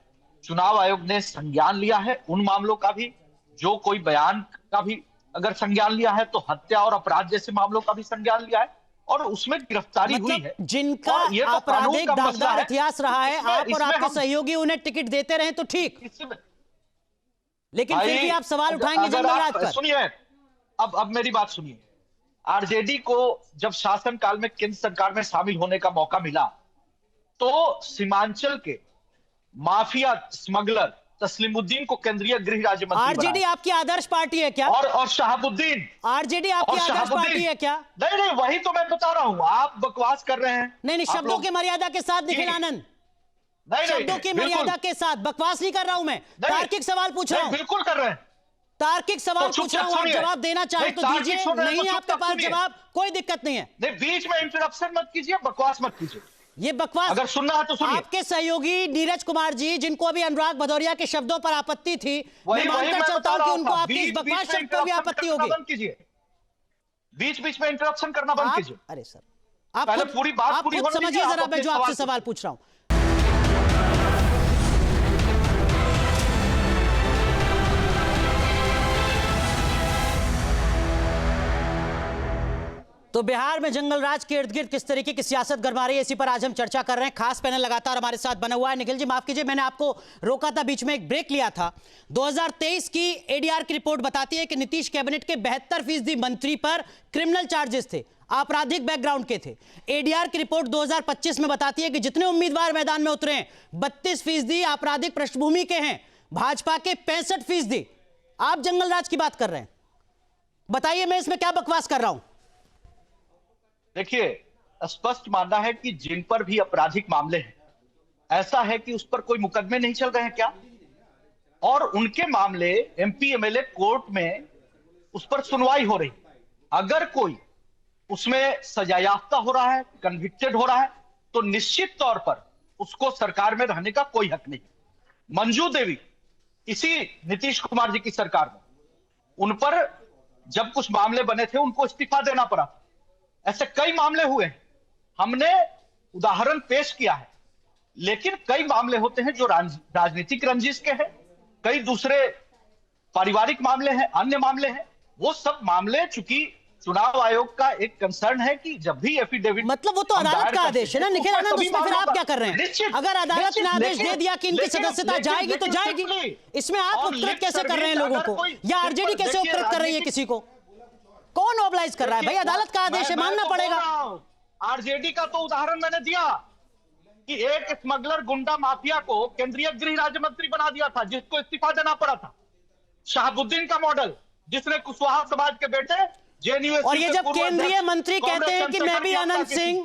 चुनाव आयोग ने संज्ञान लिया है उन मामलों का भी, जो कोई बयान का भी अगर संज्ञान लिया है तो हत्या और अपराध जैसे मामलों का भी संज्ञान लिया है और उसमें गिरफ्तारी हुई है। जिनका और ये तो कानून आपराधिक का मसला दागदार है। इतिहास रहा है, आप और इसमें आपके हम- सहयोगी उन्हें टिकट देते रहे तो ठीक, इसमें लेकिन फिर भी आप सवाल उठाएंगे अगर जंगल राज आप पर। सुनिए, अब मेरी बात सुनिए। आरजेडी को जब शासन काल में केंद्र सरकार में शामिल होने का मौका मिला तो सीमांचल के माफिया स्मगलर तस्लीमुद्दीन को केंद्रीय गृह राज्य मंत्री आरजेडी बनाया। आपकी आदर्श पार्टी है क्या? और शहाबुद्दीन आरजेडी आपकी आदर्श पार्टी है क्या? नहीं, वही तो मैं बता रहा हूं, आप बकवास कर रहे हैं। नहीं, आप शब्दों लोग- की मर्यादा के साथ निखिल नहीं, आनंद, नहीं, शब्दों की बिल्कुल। मर्यादा के साथ बकवास नहीं कर रहा हूं मैं, नहीं, तार्किक सवाल पूछ रहा नहीं, हूं, बिल्कुल कर रहे हैं। तार्किक सवाल तो पूछ रहा हूं, आप सुनिए। जवाब देना चाहें नहीं, तो तार्किक दीजिए, सुन रहे हैं नहीं तो आपके चुपचाप पास सुनिए। जवाब, कोई दिक्कत नहीं है। नहीं, बीच में इंटरप्शन मत कीजिए, बकवास मत कीजिए। ये बकवास अगर सुनना है तो सुनिए। आपके सहयोगी नीरज कुमार जी, जिनको अभी अनुराग भदौरिया के शब्दों पर आपत्ति थी, मैं मानकर चलता हूं कि उनको आपकी इस बकवास शब्द पर भी आपत्ति होगी। बंद कीजिए, बीच में इंटरप्शन करना बंद कीजिए। अरे सर, आप पहले खुद- पूरी बात आप पूरी खुद होने समझिए दीजिए, जरा, आप मैं अपने जो आपसे सवाल सवाल पूछ रहा हूं। तो बिहार में जंगल राज के इर्द गिर्द किस तरीके की सियासत गरमा रही है, इसी पर आज हम चर्चा कर रहे हैं। खास पैनल लगातार हमारे साथ बना हुआ है। निखिल जी माफ कीजिए, मैंने आपको रोका था, बीच में एक ब्रेक लिया था। 2023 की एडीआर की रिपोर्ट बताती है कि नीतीश कैबिनेट के 72% मंत्री पर क्रिमिनल चार्जेस थे, आपराधिक बैकग्राउंड के थे। एडीआर की रिपोर्ट 2025 में बताती है कि जितने उम्मीदवार मैदान में उतरे हैं 32% आपराधिक पृष्ठभूमि के हैं, भाजपा के 65%। आप जंगल राज की बात कर रहे हैं, बताइए मैं इसमें क्या बकवास कर रहा हूं? देखिए, स्पष्ट मानना है कि जिन पर भी आपराधिक मामले हैं, ऐसा है कि उस पर कोई मुकदमे नहीं चल रहे हैं क्या, और उनके मामले एमपी एमएलए कोर्ट में उस पर सुनवाई हो रही। अगर कोई उसमें सजायाफ्ता हो रहा है, कन्विक्टेड हो रहा है, तो निश्चित तौर पर उसको सरकार में रहने का कोई हक नहीं। मंजू देवी इसी नीतीश कुमार जी की सरकार में, उन पर जब कुछ मामले बने थे उनको इस्तीफा देना पड़ा था। ऐसे कई मामले हुए हैं, हमने उदाहरण पेश किया है। लेकिन कई मामले होते हैं जो राजनीतिक रंजिश के हैं, कई दूसरे पारिवारिक मामले हैं, अन्य मामले हैं। वो सब मामले चूंकि चुनाव आयोग का एक कंसर्न है कि जब भी एफिडेविट, मतलब वो तो अदालत का आदेश है ना निखिल आनंद, उसमें फिर आप क्या कर रहे हैं? अगर अदालत ने आदेश दे दिया कि इनकी सदस्यता जाएगी तो जाएगी, इसमें आप उपकृत कैसे कर रहे हैं लोगों को, या आरजेडी कैसे उपकृत कर रही है किसी को? कौन ऑब्लाइज कर रहा है? भाई अदालत का आदेश है, मानना पड़ेगा। आरजेडी का तो उदाहरण मैंने दिया कि एक स्मगलर गुंडा माफिया को केंद्रीय गृह राज्य मंत्री बना दिया था, जिसको इस्तीफा देना पड़ा था। शहाबुद्दीन का मॉडल, जिसने कुशवाहा समाज के बेटे जेएनयू, और ये जब केंद्रीय मंत्री कहते हैं कि मैं भी अनंत सिंह,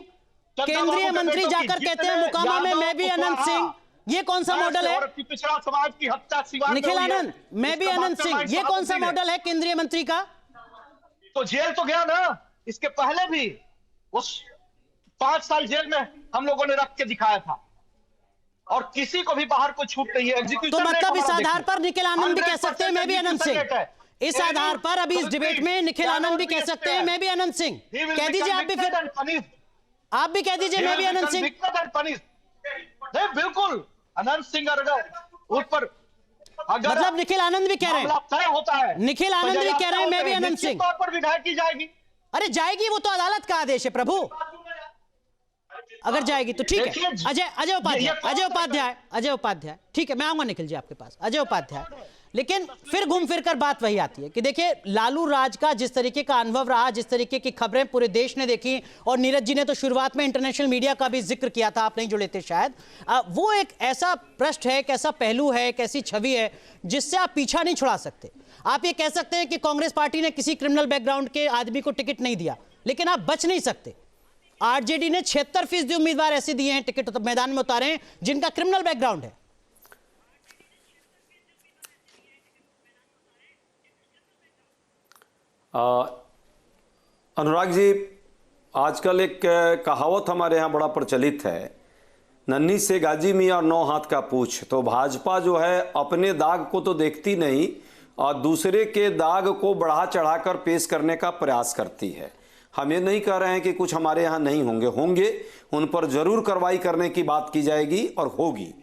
केंद्रीय मंत्री जाकर कहते हैं मुकामा में मैं भी अनंत सिंह, ये कौन सा मॉडल है? पिछड़ा समाज की हत्या सिवान में निखिल हुई है। आनंद, मैं भी इसका अनंत सिंह, मास्टरमाइंड ये कौन सा शहाबुद्दीन है। मॉडल है केंद्रीय मंत्री का? तो जेल तो गया ना, इसके पहले भी उस 5 साल जेल में हम लोगों ने रख के दिखाया था, और किसी को भी बाहर कोई छूट नहीं है। तो मतलब इस आधार पर निखिल आनंद भी कह सकते हैं मैं भी अनंत सिंह, इस आधार पर अभी इस डिबेट में निखिल आनंद भी कह सकते हैं मैं भी अनंत सिंह। कह दीजिए आप भी, फिर आप भी कह दीजिए मैं भी अनंत सिंह। नहीं, बिल्कुल अनंत सिंह अगर उस पर मतलब निखिल आनंद भी कह रहे हैं, तय होता है, निखिल आनंद भी कह रहे हैं मैं भी अनंत सिंह। तौर पर विधायक की जाएगी। अरे जाएगी, वो तो अदालत का आदेश है प्रभु, अगर जाएगी तो ठीक है। अजय उपाध्याय, ठीक है, मैं आऊंगा निखिल जी आपके पास। अजय उपाध्याय, लेकिन फिर घूम फिर कर बात वही आती है कि देखिए लालू राज का जिस तरीके का अनुभव रहा, जिस तरीके की खबरें पूरे देश ने देखी, और नीरज जी ने तो शुरुआत में इंटरनेशनल मीडिया का भी जिक्र किया था, आप नहीं जुड़े थे शायद, वो एक ऐसा पृष्ठ है, एक ऐसा पहलू है, एक ऐसी छवि है जिससे आप पीछा नहीं छुड़ा सकते। आप ये कह सकते हैं कि कांग्रेस पार्टी ने किसी क्रिमिनल बैकग्राउंड के आदमी को टिकट नहीं दिया, लेकिन आप बच नहीं सकते। आरजेडी ने 76% उम्मीदवार ऐसे दिए हैं, टिकट तो मैदान में उतारे हैं, जिनका क्रिमिनल बैकग्राउंड है। अनुराग जी, आजकल एक कहावत हमारे यहाँ बड़ा प्रचलित है, नन्ही से गाजी मियाँ और 9 हाथ का पूछ। तो भाजपा जो है अपने दाग को तो देखती नहीं और दूसरे के दाग को बढ़ा चढ़ाकर पेश करने का प्रयास करती है। हम ये नहीं कह रहे हैं कि कुछ हमारे यहाँ नहीं होंगे, उन पर जरूर कार्रवाई करने की बात की जाएगी और होगी।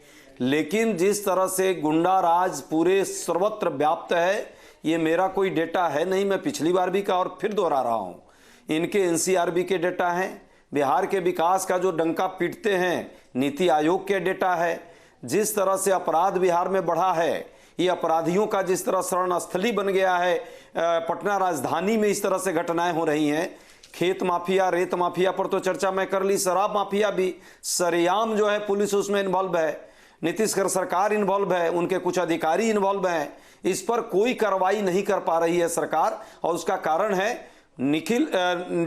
लेकिन जिस तरह से गुंडा राज पूरे सर्वत्र व्याप्त है, ये मेरा कोई डेटा है नहीं, मैं पिछली बार भी कहा और फिर दोहरा रहा हूँ, इनके एनसीआरबी के डेटा हैं, बिहार के विकास का जो डंका पीटते हैं नीति आयोग के डेटा है। जिस तरह से अपराध बिहार में बढ़ा है, ये अपराधियों का जिस तरह शरण स्थली बन गया है, पटना राजधानी में इस तरह से घटनाएं हो रही हैं, खेत माफिया, रेत माफिया पर तो चर्चा मैं कर ली, शराब माफिया भी सरेआम जो है पुलिस उसमें इन्वॉल्व है, नीतीश सरकार इन्वॉल्व है, उनके कुछ अधिकारी इन्वॉल्व हैं, इस पर कोई कार्रवाई नहीं कर पा रही है सरकार। और उसका कारण है निखिल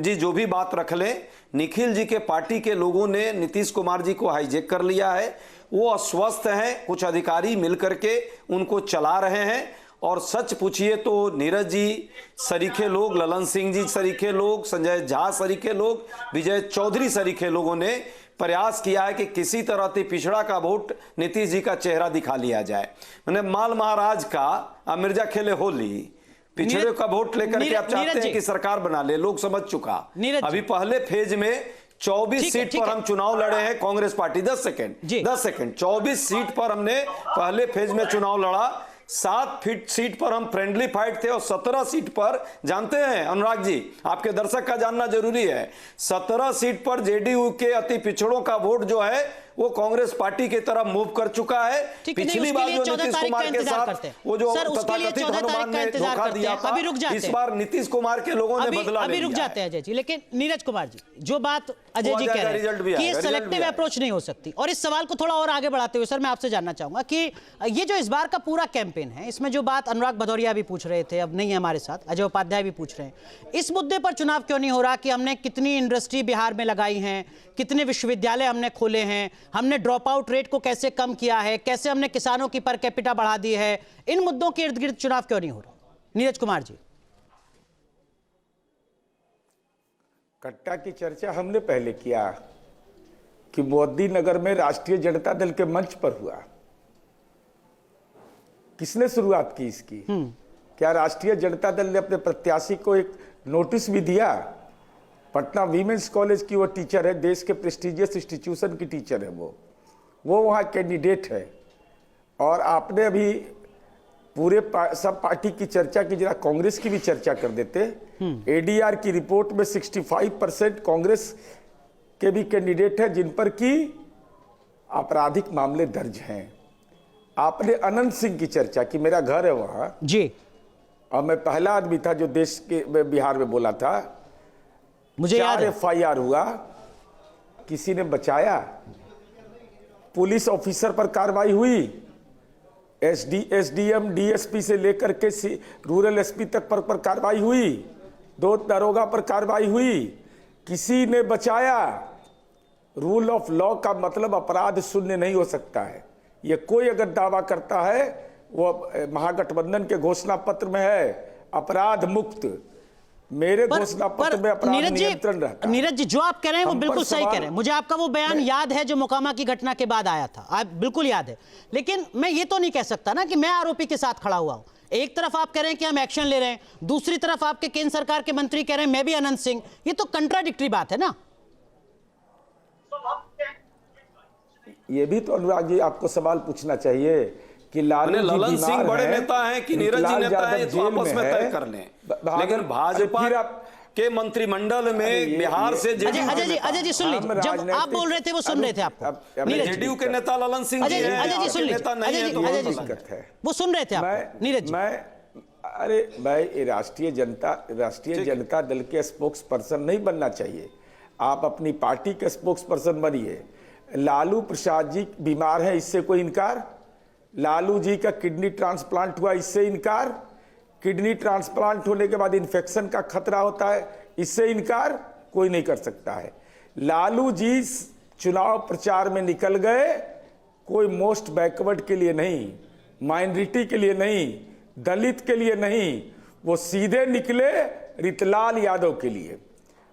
जी जो भी बात रख लें, निखिल जी के पार्टी के लोगों ने नीतीश कुमार जी को हाईजैक कर लिया है, वो अस्वस्थ हैं, कुछ अधिकारी मिलकर के उनको चला रहे हैं। और सच पूछिए तो नीरज जी सरीखे लोग, ललन सिंह जी सरीखे लोग, संजय झा सरीखे लोग, विजय चौधरी सरीखे लोगों ने प्रयास किया है कि किसी तरह से पिछड़ा का वोट नीतीश जी का चेहरा दिखा लिया जाए। मैंने माल महाराज का मिर्जा खेले होली, पिछड़े का वोट लेकर के आप चाहते हैं कि सरकार बना ले, लोग समझ चुका। अभी पहले फेज में 24 सीट पर हम चुनाव लड़े हैं कांग्रेस पार्टी। 10 सेकंड 24 सीट पर हमने पहले फेज में चुनाव लड़ा, 7 सीट पर हम फ्रेंडली फाइट थे और 17 सीट पर जानते हैं अनुराग जी, आपके दर्शक का जानना जरूरी है, 17 सीट पर जेडीयू के अति पिछड़ों का वोट जो है वो कांग्रेस पार्टी की तरफ मूव कर चुका है। पिछली बार जो नीतीश कुमार के साथ वो जो तथाकथित हनुमान ने धोखा दिया था, इस बार नीतीश कुमार के लोगों ने बदला अभी रुक जाते हैं अजय जी। लेकिन नीरज कुमार जी जो बात अजय जी कह रहे हैं कि ये सेलेक्टिव अप्रोच नहीं हो सकती, और इस सवाल को थोड़ा और आगे बढ़ाते हुए सर मैं आपसे जानना चाहूंगा कि ये जो इस बार का पूरा कैंपेन है, इसमें जो बात अनुराग भदौरिया भी पूछ रहे थे, अब नहीं है हमारे साथ, अजय उपाध्याय भी पूछ रहे हैं, इस मुद्दे पर चुनाव क्यों नहीं हो रहा कि हमने कितनी इंडस्ट्री बिहार में लगाई हैं, कितने विश्वविद्यालय हमने खोले हैं, हमने ड्रॉप आउट रेट को कैसे कम किया है, कैसे हमने किसानों की पर कैपिटा बढ़ा दी है, इन मुद्दों के इर्द गिर्द चुनाव क्यों नहीं हो रहा? नीरज कुमार जी। कट्टा की चर्चा हमने पहले किया कि मोदी नगर में राष्ट्रीय जनता दल के मंच पर हुआ, किसने शुरुआत की इसकी? क्या राष्ट्रीय जनता दल ने अपने प्रत्याशी को एक नोटिस भी दिया? पटना वीमेंस कॉलेज की वो टीचर है, देश के प्रेस्टिजियस इंस्टीट्यूशन की टीचर है, वो वहाँ कैंडिडेट है। और आपने अभी पूरे सब पार्टी की चर्चा की, जरा कांग्रेस की भी चर्चा कर देते। एडीआर की रिपोर्ट में 65% कांग्रेस के भी कैंडिडेट हैं जिन पर की आपराधिक मामले दर्ज हैं। आपने अनंत सिंह की चर्चा की, मेरा घर है वहां जी, और मैं पहला आदमी था जो देश के बिहार में बोला था। मुझे याद है। 4 FIR हुआ, किसी ने बचाया? पुलिस ऑफिसर पर कार्रवाई हुई, SDM DSP से लेकर के रूरल SP तक पर कार्रवाई हुई, 2 दरोगा पर कार्रवाई हुई, किसी ने बचाया? रूल ऑफ लॉ का मतलब अपराध शून्य नहीं हो सकता है। ये कोई अगर दावा करता है, वो महागठबंधन के घोषणा पत्र में है अपराध मुक्त, मेरे घोषणा पत्र में अपराध नियंत्रण रहता है। नीरज जी जो आप कह रहे हैं वो बिल्कुल सही कह रहे हैं, मुझे आपका वो बयान याद है जो मोकामा की घटना के बाद आया था, आप बिल्कुल याद है। लेकिन मैं ये तो नहीं कह सकता ना कि मैं आरोपी के साथ खड़ा हुआ हूं। एक तरफ आप कह रहे हैं कि हम एक्शन ले रहे हैं, दूसरी तरफ आपके केंद्र सरकार के मंत्री कह रहे हैं मैं भी अनंत सिंह, ये तो कंट्राडिक्टरी बात है ना। ये भी तो अनुराग जी आपको सवाल पूछना चाहिए कि ललन सिंह बड़े नेता हैं कि नीरज जी नेता हैं, तो आपस में तय कर लें। लेकिन भाजपा के मंत्रिमंडल में बिहार से अजय जी सुन लीजिए, जब आप बोल रहे थे वो सुन रहे थे आपको। जेडीयू के नेता ललन सिंह जी हैं, अजय जी सुन लीजिए, वो सुन रहे थे आप नीरज जी। मैं राष्ट्रीय जनता दल के स्पोक्स पर्सन नहीं बनना चाहिए, आप अपनी पार्टी के स्पोक्स पर्सन बनिए। लालू प्रसाद जी बीमार है, इससे कोई इनकार? लालू जी का किडनी ट्रांसप्लांट हुआ, इससे इनकार? किडनी ट्रांसप्लांट होने के बाद इन्फेक्शन का खतरा होता है, इससे इनकार कोई नहीं कर सकता है। लालू जी चुनाव प्रचार में निकल गए, कोई मोस्ट बैकवर्ड के लिए नहीं, माइनॉरिटी के लिए नहीं, दलित के लिए नहीं, वो सीधे निकले रितलाल यादव के लिए।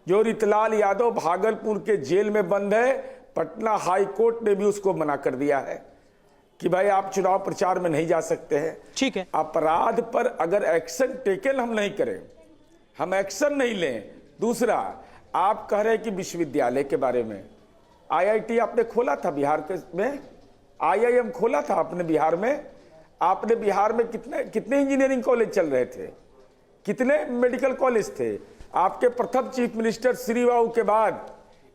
जो रितलाल यादव भागलपुर के जेल में बंद है, पटना हाई कोर्ट ने भी उसको मना कर दिया है कि भाई आप चुनाव प्रचार में नहीं जा सकते हैं। ठीक है, अपराध पर अगर एक्शन टेकन हम नहीं करें, हम एक्शन नहीं लें। दूसरा, आप कह रहे हैं कि विश्वविद्यालय के बारे में, IIT आपने खोला था बिहार में, IIM खोला था आपने बिहार में, आपने बिहार में कितने इंजीनियरिंग कॉलेज चल रहे थे, कितने मेडिकल कॉलेज थे? आपके प्रथम चीफ मिनिस्टर श्री बाबू के बाद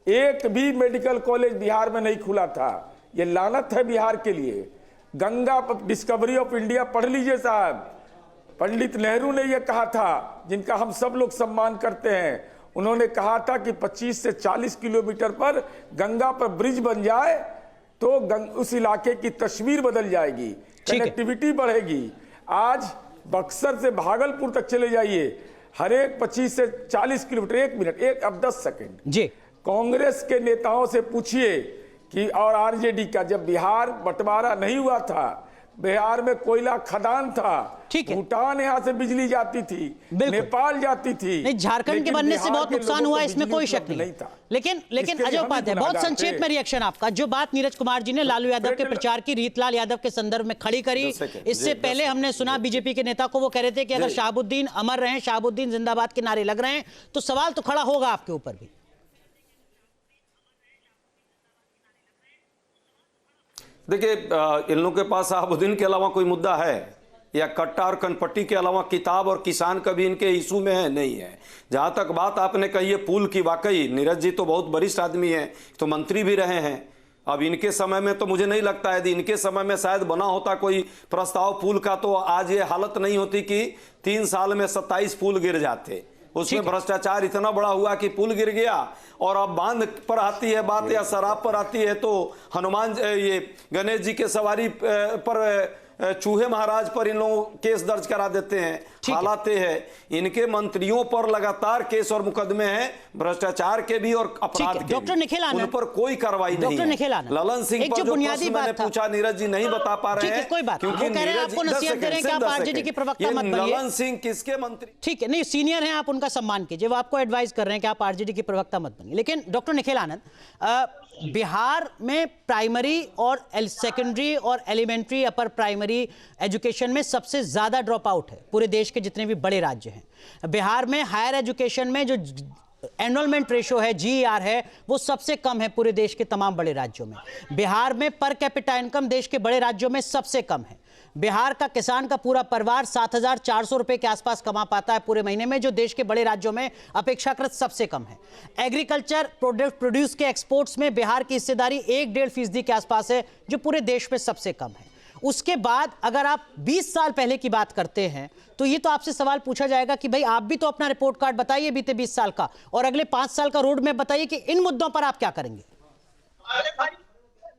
एक भी मेडिकल कॉलेज बिहार में नहीं खुला था। ये लानत है बिहार के लिए। गंगा डिस्कवरी ऑफ इंडिया पढ़ लीजिए साहब। पंडित नेहरू ने यह कहा था, जिनका हम सब लोग सम्मान करते हैं। उन्होंने कहा था कि 25 से 40 किलोमीटर पर गंगा पर ब्रिज बन जाए तो उस इलाके की तस्वीर बदल जाएगी, कनेक्टिविटी बढ़ेगी। आज बक्सर से भागलपुर तक चले जाइए, हर एक 25 से 40 किलोमीटर, 1 मिनट, अब 10 सेकंड जी। कांग्रेस के नेताओं से पूछिए कि और आरजेडी का, जब बिहार बंटवारा नहीं हुआ था, बिहार में कोयला खदान था, भूटान यहाँ से बिजली जाती थी, नेपाल जाती थी। नहीं, झारखंड के बनने से बहुत नुकसान हुआ, इसमें कोई शक नहीं था। लेकिन अजय उपाध्याय, बहुत संक्षेप में रिएक्शन आपका। जो बात नीरज कुमार जी ने लालू यादव के प्रचार की रीतलाल यादव के संदर्भ में खड़ी करी, इससे पहले हमने सुना बीजेपी के नेता को, वो कह रहे थे कि अगर शहाबुद्दीन अमर रहे, शहाबुद्दीन जिंदाबाद के नारे लग रहे हैं, तो सवाल तो खड़ा होगा आपके ऊपर भी। देखिए, इन लोगों के पास शहाबुद्दीन के अलावा कोई मुद्दा है, या कट्टा और कनपट्टी के अलावा किताब और किसान कभी इनके इशू में है नहीं है। जहां तक बात आपने कही है पुल की, वाकई नीरज जी तो बहुत वरिष्ठ आदमी है, तो मंत्री भी रहे हैं। अब इनके समय में तो मुझे नहीं लगता है, यदि इनके समय में शायद बना होता कोई प्रस्ताव पुल का, तो आज ये हालत नहीं होती कि 3 साल में 27 पुल गिर जाते। उसमें भ्रष्टाचार इतना बड़ा हुआ कि पुल गिर गया। और अब बांध पर आती है बात या शराब पर आती है तो हनुमान, ये गणेश जी के सवारी पर चूहे महाराज पर इन लोग केस दर्ज करा देते हैं। हालात है इनके मंत्रियों पर लगातार केस और मुकदमे हैं, भ्रष्टाचार के भी और अपराध के। डॉक्टर निखिल आनंद, उन पर कोई कार्रवाई नहीं है। ललन सिंह पर जो प्रश्न मैंने पूछा, नीरज जी नहीं बता पा रहे हैं, कोई बात, क्योंकि आपको नसीहत दे रहे हैं कि आप आरजेडी के प्रवक्ता मत बनिए। ललन सिंह किसके मंत्री? ठीक है, नहीं सीनियर हैं आप, उनका सम्मान कीजिए। वो आपको एडवाइस कर रहे हैं कि आप आरजेडी के प्रवक्ता मत बनिए। लेकिन डॉक्टर निखिल आनंद, बिहार में प्राइमरी और सेकेंडरी और एलिमेंट्री अपर प्राइमरी एजुकेशन में सबसे ज्यादा ड्रॉप आउट है पूरे देश के जितने भी बड़े राज्य हैं। बिहार में हायर एजुकेशन में जो एनरोलमेंट रेशो है, जीईआर है, वो सबसे कम है पूरे देश के तमाम बड़े राज्यों में। बिहार में पर कैपिटा इनकम देश के बड़े राज्यों में सबसे कम है। बिहार का किसान का पूरा परिवार 7,400 रुपए के आसपास कमा पाता है पूरे महीने में, जो देश के बड़े राज्यों में अपेक्षाकृत सबसे कम है। एग्रीकल्चर प्रोड्यूस के एक्सपोर्ट्स में बिहार की हिस्सेदारी 1-1.5% के आसपास है, जो पूरे देश में सबसे कम है। उसके बाद अगर आप 20 साल पहले की बात करते हैं तो ये तो आपसे सवाल पूछा जाएगा कि भाई आप भी तो अपना रिपोर्ट कार्ड बताइए बीते 20 साल का, और अगले 5 साल का रोड मैप बताइए कि इन मुद्दों पर आप क्या करेंगे।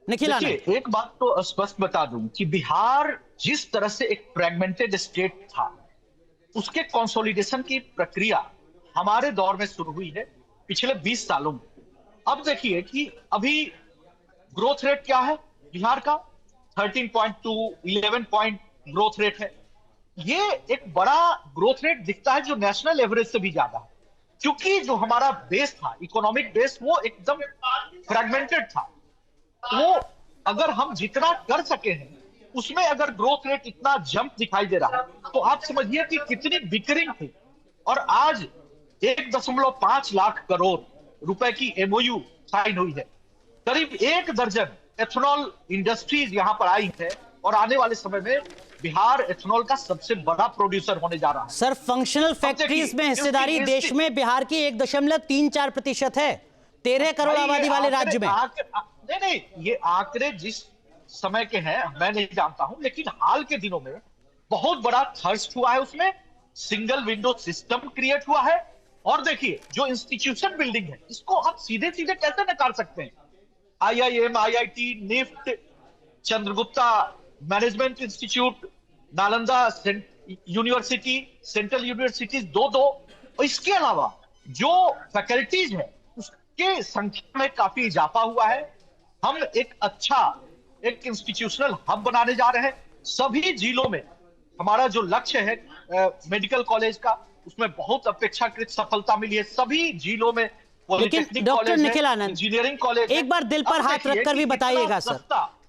निखिल आनंद, एक बात तो स्पष्ट बता दूं कि बिहार जिस तरह से एक फ्रेगमेंटेड स्टेट था, उसके कंसोलिडेशन की प्रक्रिया हमारे दौर में शुरू हुई है पिछले 20 सालों में। अब देखिए कि अभी ग्रोथ रेट क्या है बिहार का, 13.2, 11 पॉइंट ग्रोथ रेट है। ये एक बड़ा ग्रोथ रेट दिखता है जो नेशनल एवरेज से भी ज्यादा है, क्योंकि जो हमारा बेस था, इकोनॉमिक बेस, वो एकदम फ्रेगमेंटेड था। वो अगर हम जितना कर सके हैं उसमें अगर ग्रोथ रेट इतना जंप दिखाई दे रहा है तो आप समझिए कि कितनी बिकरिंग थी। और आज 1.5 लाख करोड़ रुपए की एमओयू साइन हुई है। करीब 1 दर्जन एथेनॉल इंडस्ट्रीज यहां पर आई है और आने वाले समय में बिहार एथेनॉल का सबसे बड़ा प्रोड्यूसर होने जा रहा है। सर, फंक्शनल फैक्ट्रीज में हिस्सेदारी देश में बिहार की 1.34% है, 13 करोड़ आबादी वाले राज्य में। नहीं, ये आंकड़े जिस समय के हैं मैं नहीं जानता हूं, लेकिन हाल के दिनों में बहुत बड़ा खर्च हुआ है, उसमें सिंगल विंडो सिस्टम क्रिएट हुआ है। और देखिए जो इंस्टीट्यूशन बिल्डिंग है, इसको आप सीधे सीधे कैसे नकार सकते हैं। IIM, IIT, NIFT, Chandragupta management institute, Nalanda university, central universities 2-2, और इसके अलावा जो फैकल्टीज है उसके संख्या में काफी इजाफा हुआ है। हम एक अच्छा एक इंस्टीट्यूशनल हब बनाने जा रहे हैं। सभी जिलों में हमारा जो लक्ष्य है मेडिकल कॉलेज का, उसमें बहुत अपेक्षाकृत सफलता मिली है। सभी जिलों में लेकिन doctor Nikhil Anand, engineering college, एक बार दिल पर हाथ रखकर भी बताइएगा सर,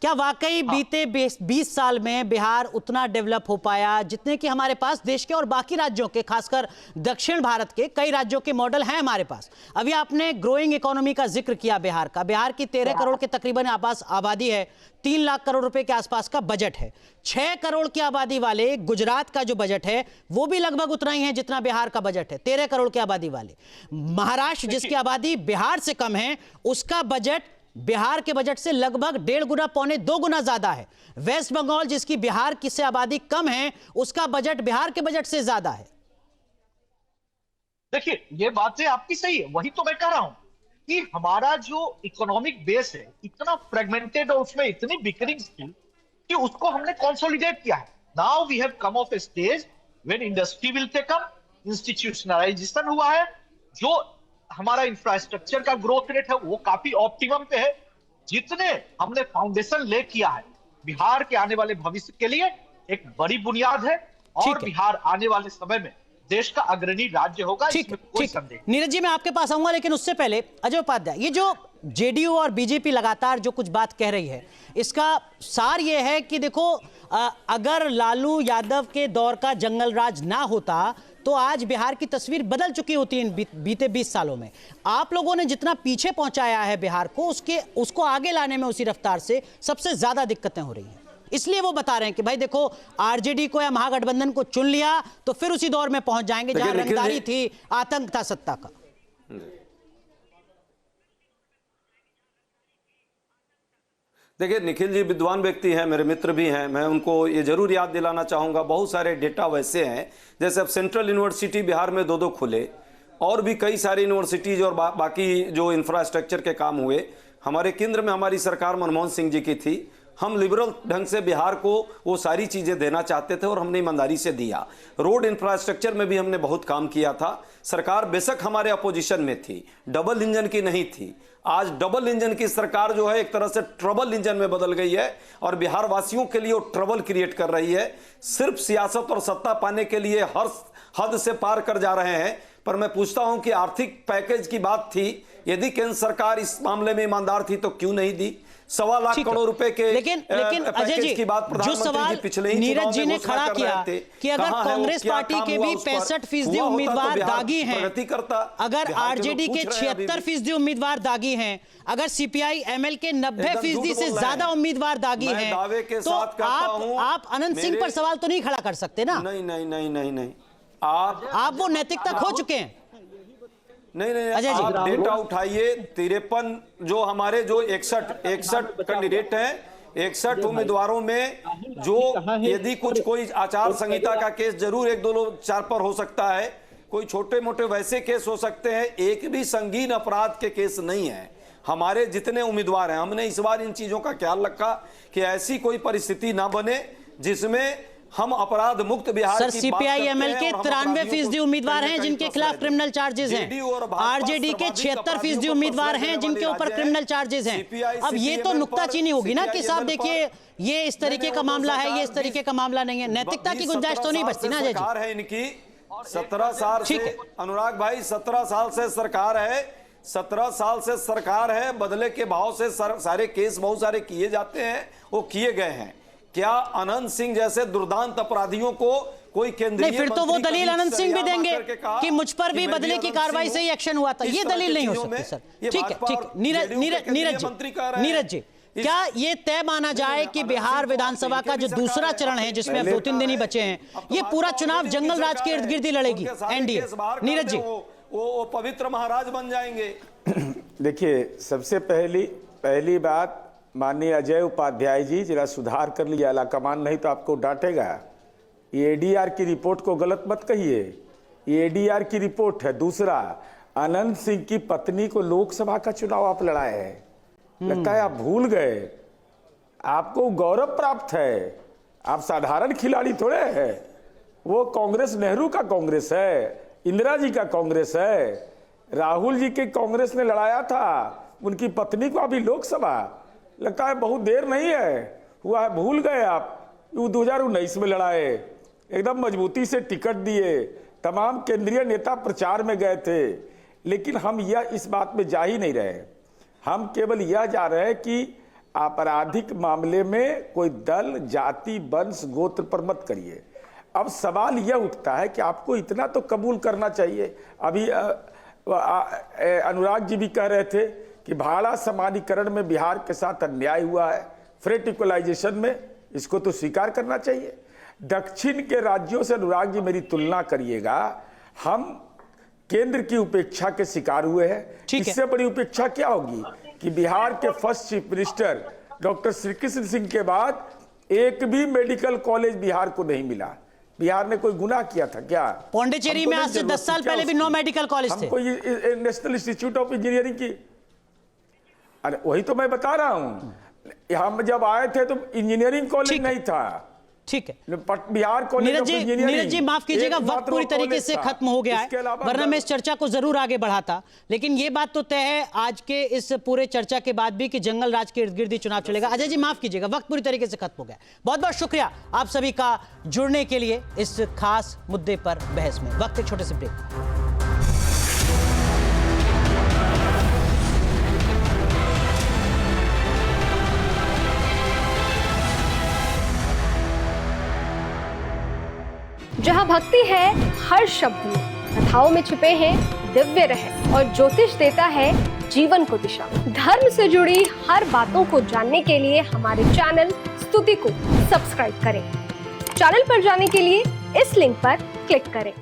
क्या वाकई बीते 20 साल में बिहार उतना डेवलप हो पाया जितने कि हमारे पास देश के और बाकी राज्यों के, खासकर दक्षिण भारत के कई राज्यों के मॉडल हैं हमारे पास? अभी आपने ग्रोइंग इकोनॉमी का जिक्र किया बिहार का। बिहार की 13 करोड़ के तकरीबन आबादी है, 3 लाख करोड़ रुपए के आसपास का बजट है। 6 करोड़ की आबादी वाले गुजरात का जो बजट है वो भी लगभग उतना ही है जितना बिहार का बजट है, 13 करोड़ की आबादी वाले। महाराष्ट्र जिसकी आबादी बिहार से कम है, उसका बजट बिहार के बजट से लगभग 1.5 गुना, 1.25 गुना ज्यादा है। वेस्ट बंगाल जिसकी बिहार की से आबादी कम है, उसका बजट बिहार के बजट से ज्यादा है। देखिए, ये बातें आपकी सही है, वही तो मैं कह रहा हूं कि हमारा जो इकोनॉमिक बेस है इतना फ्रेगमेंटेड और उसमें इतनी बिकरिंग थी कि उसको हमने कंसोलिडेट किया है। Now we have come of a stage when industry will take up, institutionalisation हुआ है, जो हमारा इंफ्रास्ट्रक्चर का ग्रोथ रेट है वो काफी ऑप्टिमम पे है। जितने हमने फाउंडेशन ले किया है बिहार के आने वाले भविष्य के लिए एक बड़ी बुनियाद है, और बिहार आने वाले समय में देश का अग्रणी राज्य होगा, इसमें कोई संदेह नहीं। नीरज जी, मैं आपके पास आऊंगा, लेकिन उससे पहले अजय उपाध्याय, ये जो जेडीयू और बीजेपी लगातार जो कुछ बात कह रही है, इसका सार ये है कि देखो, अगर लालू यादव के दौर का जंगल राज ना होता तो आज बिहार की तस्वीर बदल चुकी होती इन बीते 20 सालों में। आप लोगों ने जितना पीछे पहुंचाया है बिहार को, उसको आगे लाने में उसी रफ्तार से सबसे ज्यादा दिक्कतें हो रही हैं। इसलिए वो बता रहे हैं कि भाई देखो, आरजेडी को या महागठबंधन को चुन लिया तो फिर उसी दौर में पहुंच जाएंगे जहां रंगदारी थी, आतंक था सत्ता का। देखिए, निखिल जी विद्वान व्यक्ति हैं, मेरे मित्र भी हैं, मैं उनको ये जरूर याद दिलाना चाहूँगा, बहुत सारे डेटा वैसे हैं, जैसे अब सेंट्रल यूनिवर्सिटी बिहार में 2 खुले, और भी कई सारी यूनिवर्सिटीज और बाकी जो इंफ्रास्ट्रक्चर के काम हुए। हमारे केंद्र में हमारी सरकार मनमोहन सिंह जी की थी, हम लिबरल ढंग से बिहार को वो सारी चीज़ें देना चाहते थे और हमने ईमानदारी से दिया। रोड इंफ्रास्ट्रक्चर में भी हमने बहुत काम किया था। सरकार बेशक हमारे अपोजिशन में थी, डबल इंजन की नहीं थी। आज डबल इंजन की सरकार जो है एक तरह से ट्रबल इंजन में बदल गई है और बिहार वासियों के लिए वो ट्रबल क्रिएट कर रही है। सिर्फ सियासत और सत्ता पाने के लिए हर हद से पार कर जा रहे हैं। पर मैं पूछता हूं कि आर्थिक पैकेज की बात थी, यदि केंद्र सरकार इस मामले में ईमानदार थी तो क्यों नहीं दी? 1.25 लाख करोड़ रुपए के लेकिन अजय जी, की बात जो सवाल नीरज जी ने खड़ा किया कि अगर कांग्रेस पार्टी के भी 65% उम्मीदवार दागी हैं, अगर आरजेडी के 76% उम्मीदवार दागी हैं, अगर सीपीआई एमएल के 90% से ज्यादा उम्मीदवार दागी हैं, तो आप अनंत सिंह पर सवाल तो नहीं खड़ा कर सकते ना? नहीं, आप वो नैतिकता खो चुके हैं। नहीं, आप डेटा उठाइए। 53 जो हमारे जो 61 कैंडिडेट हैं, 61 उम्मीदवारों में जो यदि कोई आचार संहिता का केस जरूर 1-2 4 पर हो सकता है, कोई छोटे मोटे वैसे केस हो सकते हैं, एक भी संगीन अपराध के केस नहीं है। हमारे जितने उम्मीदवार हैं, हमने इस बार इन चीजों का ख्याल रखा कि ऐसी कोई परिस्थिति ना बने जिसमें हम अपराध मुक्त बिहार सर, सीपीआई एमएल के 93% उम्मीदवार हैं जिनके खिलाफ क्रिमिनल चार्जेस हैं, आरजेडी के 76% उम्मीदवार हैं जिनके ऊपर क्रिमिनल चार्जेस हैं। अब ये तो नुक्ताचीनी होगी ना कि साहब देखिए, ये इस तरीके का मामला है, ये इस तरीके का मामला नहीं है। नैतिकता की गुंजाइश तो नहीं बचती ना अजय जी? है इनकी 17 साल से, अनुराग भाई 17 साल से सरकार है, 17 साल से सरकार है, बदले के भाव से सारे केस बहुत सारे किए जाते हैं, वो किए गए हैं। क्या अनंत सिंह जैसे दुर्दांत अपराधियों को कोई केंद्रीय नहीं, फिर तो वो दलील अनंत सिंह भी देंगे कि मुझ पर भी बदले की कार्रवाई से ही एक्शन हुआ था। ये दलील नहीं हो सकती सर। ठीक है, नीरज जी, क्या ये तय माना जाए कि बिहार विधानसभा का जो दूसरा चरण है, जिसमें अब 2-3 दिन ही बचे हैं, ये पूरा चुनाव जंगल राज के इर्द गिर्द ही लड़ेगी एनडीए? नीरज जी, वो पवित्र महाराज बन जाएंगे। देखिए, सबसे पहली बात, माननीय अजय उपाध्याय जी जरा सुधार कर लीजिए, आला कमान नहीं तो आपको डांटेगा। ये एडीआर की रिपोर्ट को गलत मत कहिए, ये एडीआर की रिपोर्ट है। दूसरा, अनंत सिंह की पत्नी को लोकसभा का चुनाव आप लड़ाए हैं, लगता है आप भूल गए। आपको गौरव प्राप्त है, आप साधारण खिलाड़ी थोड़े हैं। वो कांग्रेस नेहरू का कांग्रेस है, इंदिरा जी का कांग्रेस है, राहुल जी के कांग्रेस ने लड़ाया था उनकी पत्नी को अभी लोकसभा। लगता है बहुत देर नहीं है हुआ है, भूल गए आप। 2019 में लड़ाए, एकदम मजबूती से टिकट दिए, तमाम केंद्रीय नेता प्रचार में गए थे। लेकिन हम यह इस बात में जा ही नहीं रहे, हम केवल यह जा रहे हैं कि आपराधिक मामले में कोई दल, जाति, वंश, गोत्र पर मत करिए। अब सवाल यह उठता है कि आपको इतना तो कबूल करना चाहिए। अभी अनुराग जी भी कह रहे थे कि भाड़ा समानीकरण में बिहार के साथ अन्याय हुआ है, फ्रेट इक्वलाइजेशन में, इसको तो स्वीकार करना चाहिए। दक्षिण के राज्यों से अनुराग जी मेरी तुलना करिएगा, हम केंद्र की उपेक्षा के शिकार हुए हैं। इससे बड़ी उपेक्षा क्या होगी कि बिहार के first chief minister doctor Shri Krishna Singh के बाद एक भी मेडिकल कॉलेज बिहार को नहीं मिला। बिहार ने कोई गुनाह किया था क्या? पौंडीचेरी में आज से 10 साल पहले भी 9 मेडिकल कॉलेज थे। हमको ये नेशनल इंस्टीट्यूट ऑफ इंजीनियरिंग की, अरे वही तो मैं बता रहा हूं। हम जब आए थे तो इंजीनियरिंग कॉलेज नहीं था। ठीक है, बिहार कॉलेज। नीरज जी माफ कीजिएगा, वक्त पूरी तरीके से खत्म हो गया है, वरना मैं इस चर्चा को जरूर आगे बढ़ाता। लेकिन ये बात तो तय है आज के इस पूरे चर्चा के बाद भी कि जंगल राज के इर्द गिर्द ही चुनाव चलेगा। अजय जी माफ कीजिएगा, वक्त पूरी तरीके से खत्म हो गया। बहुत बहुत शुक्रिया आप सभी का जुड़ने के लिए इस खास मुद्दे पर बहस में। वक्त एक छोटे से ब्रेक। जहाँ भक्ति है हर शब्द में, कथाओं में छुपे हैं दिव्य रहस्य और ज्योतिष देता है जीवन को दिशा। धर्म से जुड़ी हर बातों को जानने के लिए हमारे चैनल स्तुति को सब्सक्राइब करें। चैनल पर जाने के लिए इस लिंक पर क्लिक करें।